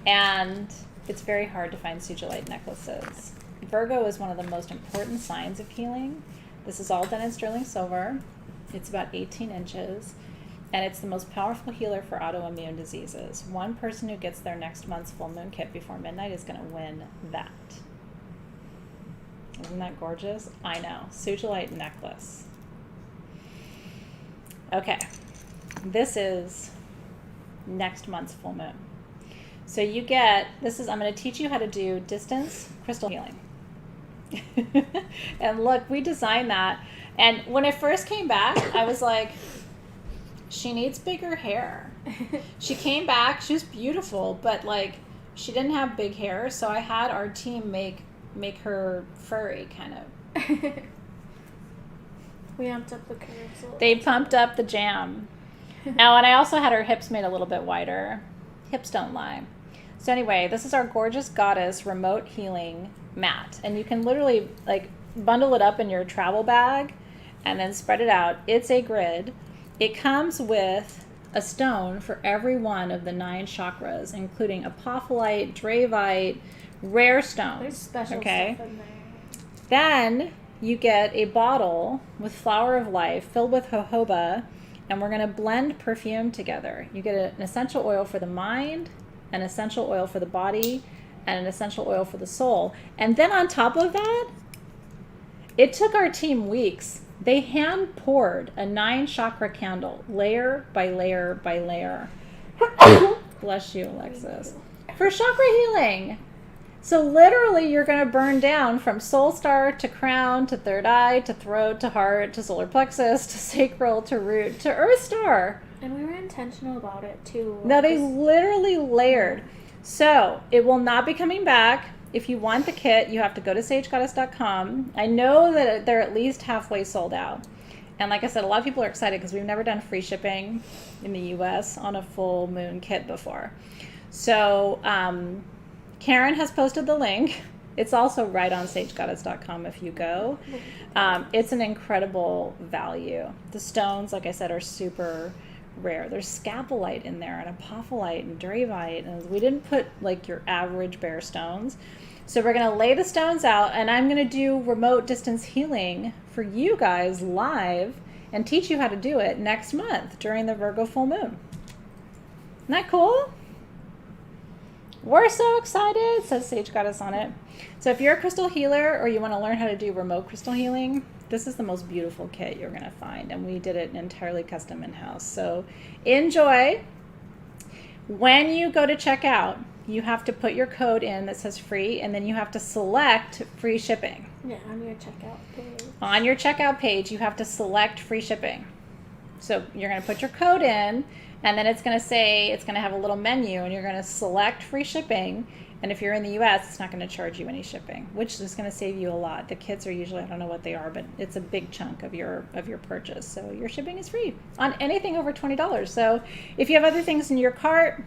and it's very hard to find sugilite necklaces. Virgo is one of the most important signs of healing. This is all done in sterling silver. It's about 18 inches, and it's the most powerful healer for autoimmune diseases. One person who gets their next month's full moon kit before midnight is going to win that. Isn't that gorgeous? I know. Sugilite necklace. Okay. This is next month's full moon. So you get, I'm going to teach you how to do distance crystal healing. And look, we designed that. And when it first came back, I was like, she needs bigger hair. She came back, she was beautiful, but like she didn't have big hair. So I had our team make her furry kind of. We amped up the curves a little. They pumped up the jam. Now, and I also had her hips made a little bit wider. Hips don't lie. So anyway, this is our gorgeous goddess remote healing mat. And you can literally like bundle it up in your travel bag and then spread it out. It's a grid. It comes with a stone for every one of the 9 chakras, including apophyllite, dravite, rare stones. There's special stuff in there. Then you get a bottle with flower of life filled with jojoba, and we're going to blend perfume together. You get an essential oil for the mind, an essential oil for the body, and an essential oil for the soul. And then on top of that, it took our team weeks. They hand poured a 9 chakra candle, layer by layer by layer. Bless you, Alexis. For chakra healing. So literally you're going to burn down from soul star to crown to third eye to throat to heart to solar plexus to sacral to root to earth star. And we were intentional about it too. No, they literally layered. So it will not be coming back. If you want the kit, you have to go to sagegoddess.com. I know that they're at least halfway sold out. And like I said, a lot of people are excited because we've never done free shipping in the U.S. on a full moon kit before. So Karen has posted the link. It's also right on sagegoddess.com if you go. It's an incredible value. The stones, like I said, are super rare. There's scapolite in there and apophyllite and dravite, and we didn't put like your average bare stones. So we're going to lay the stones out, and I'm going to do remote distance healing for you guys live and teach you how to do it next month during the Virgo full moon. Isn't that cool? We're so excited, says Sage Goddess on it. So if you're a crystal healer or you want to learn how to do remote crystal healing, this is the most beautiful kit you're going to find. And we did it entirely custom in-house. So enjoy. When you go to checkout, you have to put your code in that says free, and then you have to select free shipping. Yeah, on your checkout page. On your checkout page, you have to select free shipping. So you're going to put your code in, and then it's going to have a little menu, and you're going to select free shipping. And if you're in the U.S., it's not going to charge you any shipping, which is going to save you a lot. The kits are usually, I don't know what they are, but it's a big chunk of your purchase. So your shipping is free on anything over $20. So if you have other things in your cart,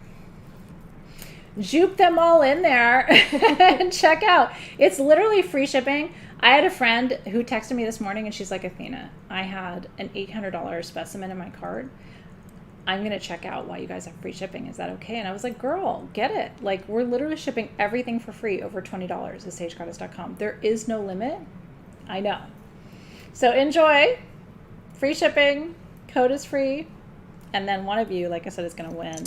juke them all in there and check out. It's literally free shipping. I had a friend who texted me this morning, and she's like, Athena, I had an $800 specimen in my cart. I'm going to check out while you guys have free shipping. Is that okay? And I was like, girl, get it. Like, we're literally shipping everything for free over $20 at sagegoddess.com. There is no limit. I know. So enjoy. Free shipping. Code is free. And then one of you, like I said, is going to win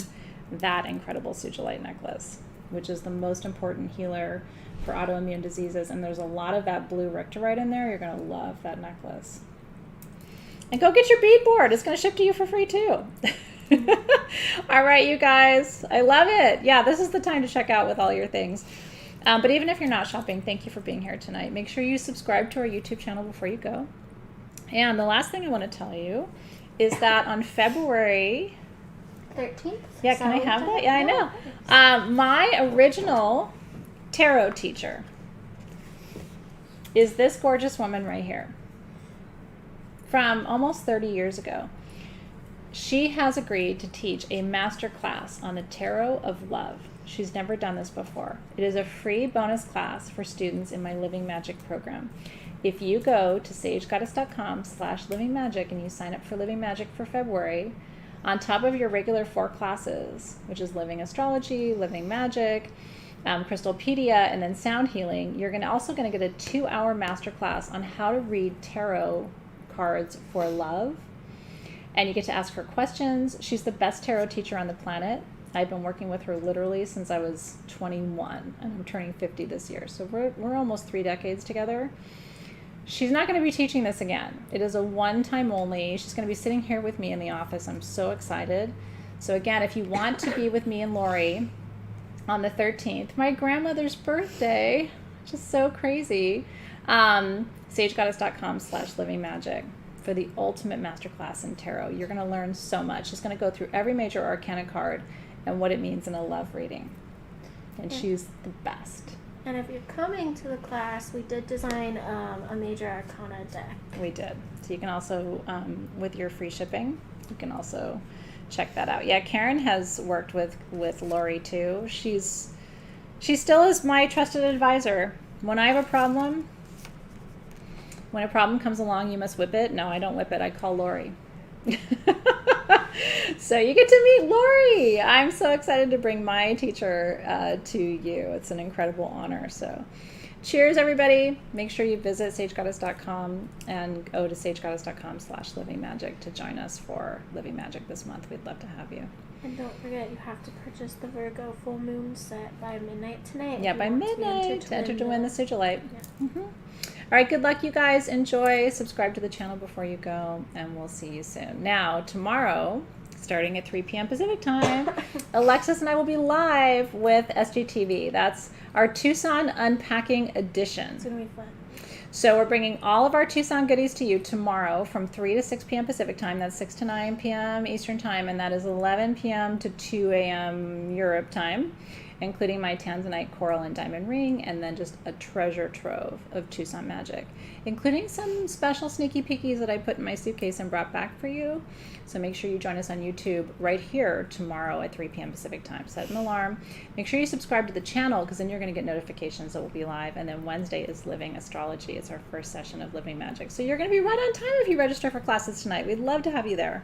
that incredible sugilite necklace, which is the most important healer for autoimmune diseases. And there's a lot of that blue rictorite in there. You're going to love that necklace. And go get your bead board. It's going to ship to you for free too. All right, you guys. I love it. Yeah, this is the time to check out with all your things. But even if you're not shopping, thank you for being here tonight. Make sure you subscribe to our YouTube channel before you go. And the last thing I want to tell you is that on February 13th? Yeah, can I have that? Yeah, I know. My original tarot teacher is this gorgeous woman right here from almost 30 years ago. She has agreed to teach a master class on the Tarot of Love. She's never done this before. It is a free bonus class for students in my Living Magic program. If you go to sagegoddess.com/livingmagic and you sign up for Living Magic for February, on top of your regular 4 classes, which is Living Astrology, Living Magic, Crystalpedia, and then Sound Healing, you're also going to get a 2-hour masterclass on how to read tarot cards for love. And you get to ask her questions. She's the best tarot teacher on the planet. I've been working with her literally since I was 21, and I'm turning 50 this year. So we're almost 3 decades together. She's not going to be teaching this again. It is a one-time only. She's going to be sitting here with me in the office. I'm so excited. So again, if you want to be with me and Lori on the 13th, my grandmother's birthday, just so crazy, sagegoddess.com/livingmagic for the ultimate masterclass in tarot. You're going to learn so much. She's going to go through every major arcana card and what it means in a love reading. And she's the best. And if you're coming to the class, we did design a major arcana deck. We did. So you can also, with your free shipping, you can also check that out. Yeah, Karen has worked with Lori too. She still is my trusted advisor. When I have a problem, when a problem comes along, you must whip it. No, I don't whip it. I call Lori. So you get to meet Lori. I'm so excited to bring my teacher to you. It's an incredible honor. So cheers, everybody. Make sure you visit sagegoddess.com and go to sagegoddess.com/livingmagic to join us for Living Magic this month. We'd love to have you. And don't forget, you have to purchase the Virgo full moon set by midnight tonight. Yeah, by midnight to enter to win the Sugilite. Yeah. Mm-hmm. All right, good luck, you guys. Enjoy. Subscribe to the channel before you go, and we'll see you soon. Now, tomorrow, starting at 3 p.m. Pacific time, Alexis and I will be live with SGTV. That's our Tucson Unpacking Edition. It's going to be fun. So we're bringing all of our Tucson goodies to you tomorrow from 3 to 6 p.m. Pacific time. That's 6 to 9 p.m. Eastern time, and that is 11 p.m. to 2 a.m. Europe time, including my Tanzanite coral and diamond ring, and then just a treasure trove of Tucson magic, including some special sneaky peekies that I put in my suitcase and brought back for you. So make sure you join us on YouTube right here tomorrow at 3 p.m. Pacific time. Set an alarm. Make sure you subscribe to the channel, because then you're going to get notifications that we'll be live. And then Wednesday is Living Astrology. It's our first session of Living Magic. So you're going to be right on time if you register for classes tonight. We'd love to have you there.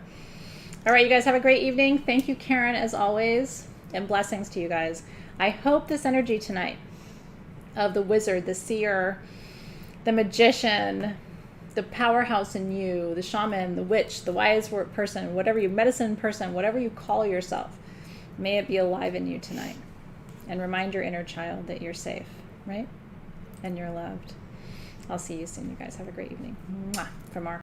All right, you guys have a great evening. Thank you, Karen, as always, and blessings to you guys. I hope this energy tonight of the wizard, the seer, the magician, the powerhouse in you, the shaman, the witch, the wise person, whatever you, medicine person, whatever you call yourself, may it be alive in you tonight. And remind your inner child that you're safe, right? And you're loved. I'll see you soon, you guys. Have a great evening. Mwah. From our